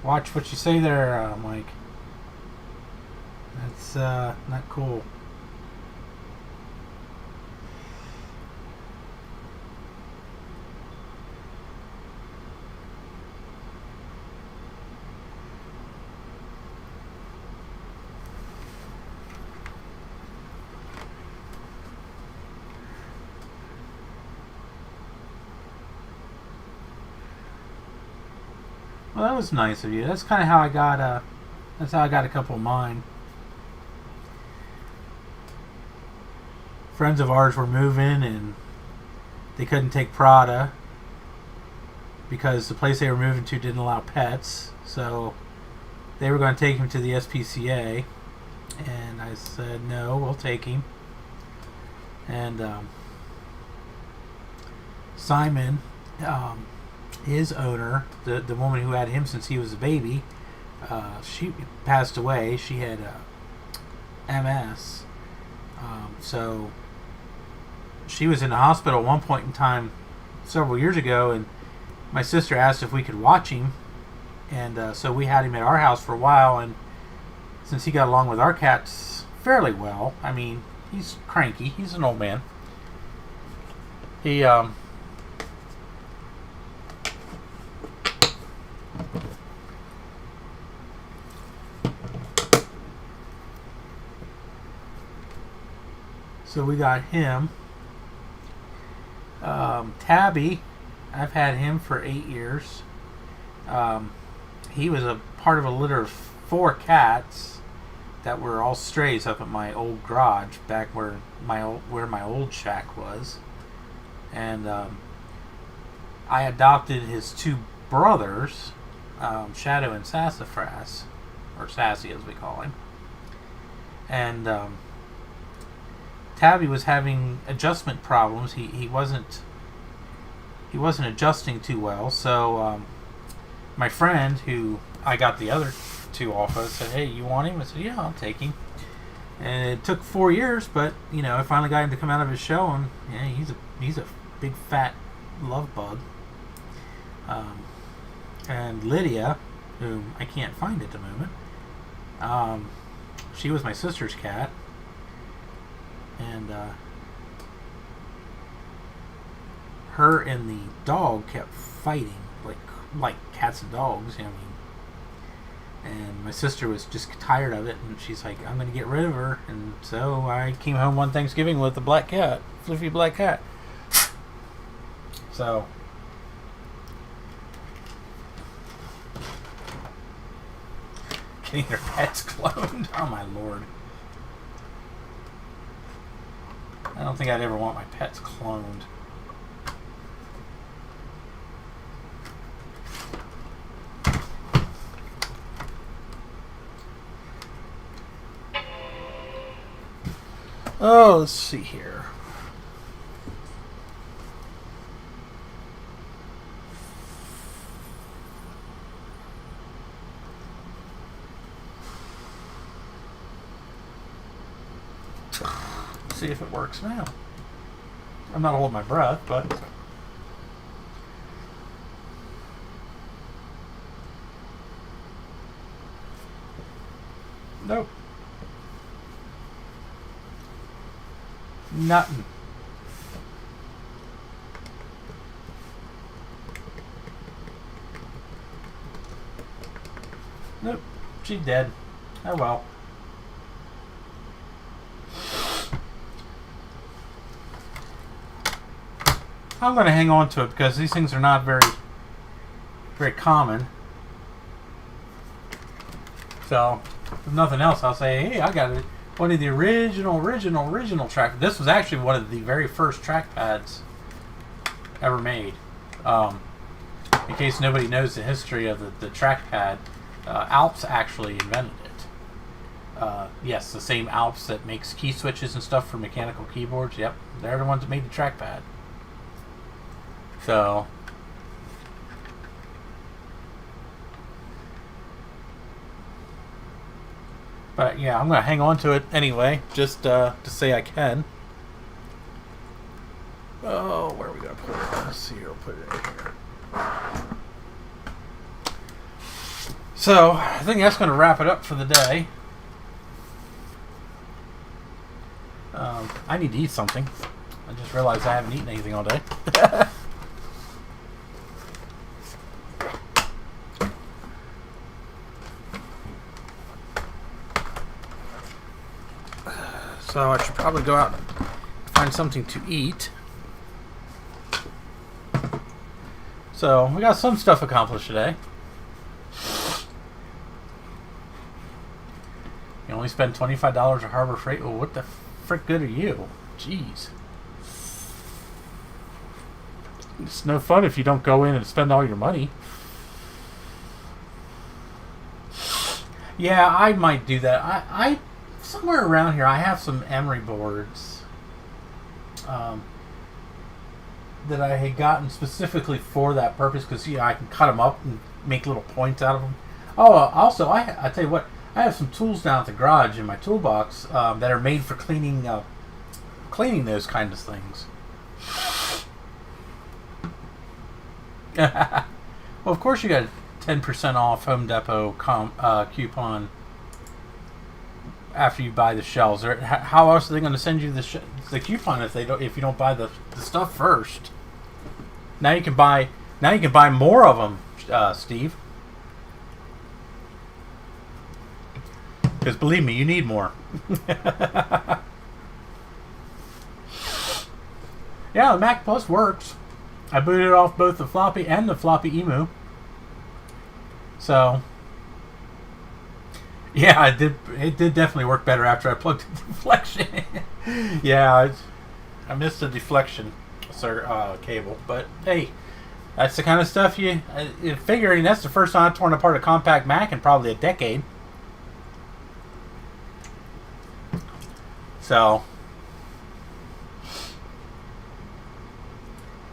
Watch what you say there, Mike. That's not cool. Well, that was nice of you. That's kind of how I got. That's how I got a couple of mine. Friends of ours were moving, and they couldn't take Prada because the place they were moving to didn't allow pets. So they were going to take him to the SPCA, and I said, no, we'll take him. And Simon, his owner, the woman who had him since he was a baby, she passed away. She had MS. So she was in the hospital at one point in time several years ago, and my sister asked if we could watch him. And so we had him at our house for a while, and since he got along with our cats fairly well, I mean, he's cranky. He's an old man. He so we got him. Tabby, I've had him for 8 years. He was a part of a litter of 4 cats that were all strays up at my old garage back where my old shack was, and I adopted his 2 brothers, Shadow and Sassafras, or Sassy as we call him, and Tabby was having adjustment problems. He wasn't adjusting too well, so my friend who I got the other 2 off of said, hey, you want him? I said, yeah, I'll take him. And it took 4 years, but you know, I finally got him to come out of his shell, and yeah, he's a big fat love bug. And Lydia, whom I can't find at the moment, she was my sister's cat, and her and the dog kept fighting like cats and dogs. I mean, and my sister was just tired of it, and she's like, I'm going to get rid of her. And so I came home one Thanksgiving with a black cat, fluffy black cat. So getting their pets cloned. Oh my lord. I don't think I'd ever want my pets cloned. Oh, let's see here. See if it works now. I'm not holding my breath, but nope. Nothing. Nope. She's dead. Oh well. I'm going to hang on to it because these things are not very, very common. So, if nothing else, I'll say, hey, I got it. One of the original track. This was actually one of the very first trackpads ever made. In case nobody knows the history of the trackpad, Alps actually invented it. Yes, the same Alps that makes key switches and stuff for mechanical keyboards. Yep, they're the ones that made the trackpad. So, but yeah, I'm going to hang on to it anyway, just to say I can. Oh, where are we going to put it? Let's see here, we'll put it in here. So, I think that's going to wrap it up for the day. I need to eat something. I just realized I haven't eaten anything all day. So I should probably go out and find something to eat. So we got some stuff accomplished today. You only spend $25 at Harbor Freight. Well, what the frick good are you? Jeez. It's no fun if you don't go in and spend all your money. Yeah, I might do that. I somewhere around here, I have some emery boards that I had gotten specifically for that purpose because I can cut them up and make little points out of them. Oh, also, I tell you what, I have some tools down at the garage in my toolbox that are made for cleaning those kinds of things. Well, of course you got a 10% off Home Depot coupon after you buy the shelves. How else are they going to send you the coupon if you don't buy the stuff first? Now you can buy more of them, Steve. Because believe me, you need more. Yeah, the Mac Plus works. I booted off both the floppy and the floppy emu. So, yeah, it did definitely work better after I plugged the deflection in. Yeah, I missed the deflection cable. But, hey, that's the kind of stuff figuring that's the first time I've torn apart a compact Mac in probably a decade. So,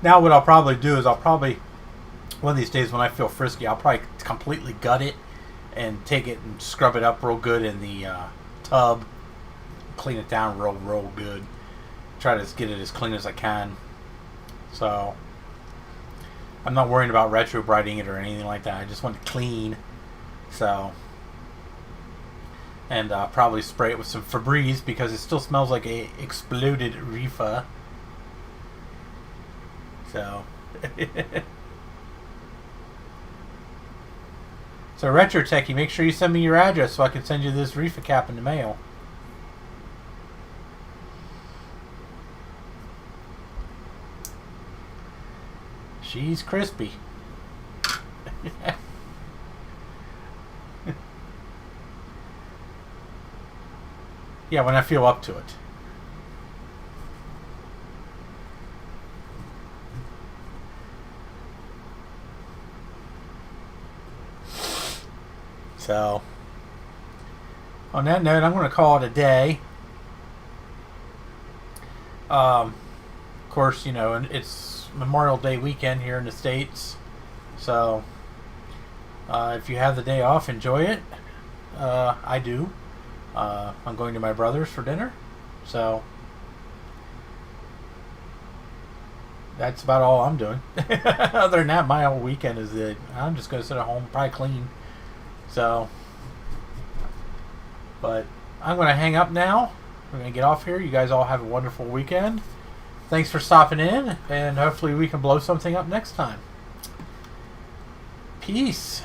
now what I'll probably do is one of these days when I feel frisky, I'll probably completely gut it and take it and scrub it up real good in the tub, clean it down real good, try to get it as clean as I can. So I'm not worrying about retro brighting it or anything like that. I just want it clean. So, and probably spray it with some Febreze because it still smells like a exploded reefer. So, so Retro Techie, make sure you send me your address so I can send you this reefer cap in the mail. She's crispy. Yeah, when I feel up to it. So, on that note, I'm going to call it a day. Of course, and it's Memorial Day weekend here in the States. So, if you have the day off, enjoy it. I do. I'm going to my brother's for dinner. So, that's about all I'm doing. Other than that, my whole weekend is I'm just going to sit at home, probably clean. So, but I'm going to hang up now. We're going to get off here. You guys all have a wonderful weekend. Thanks for stopping in, and hopefully we can blow something up next time. Peace.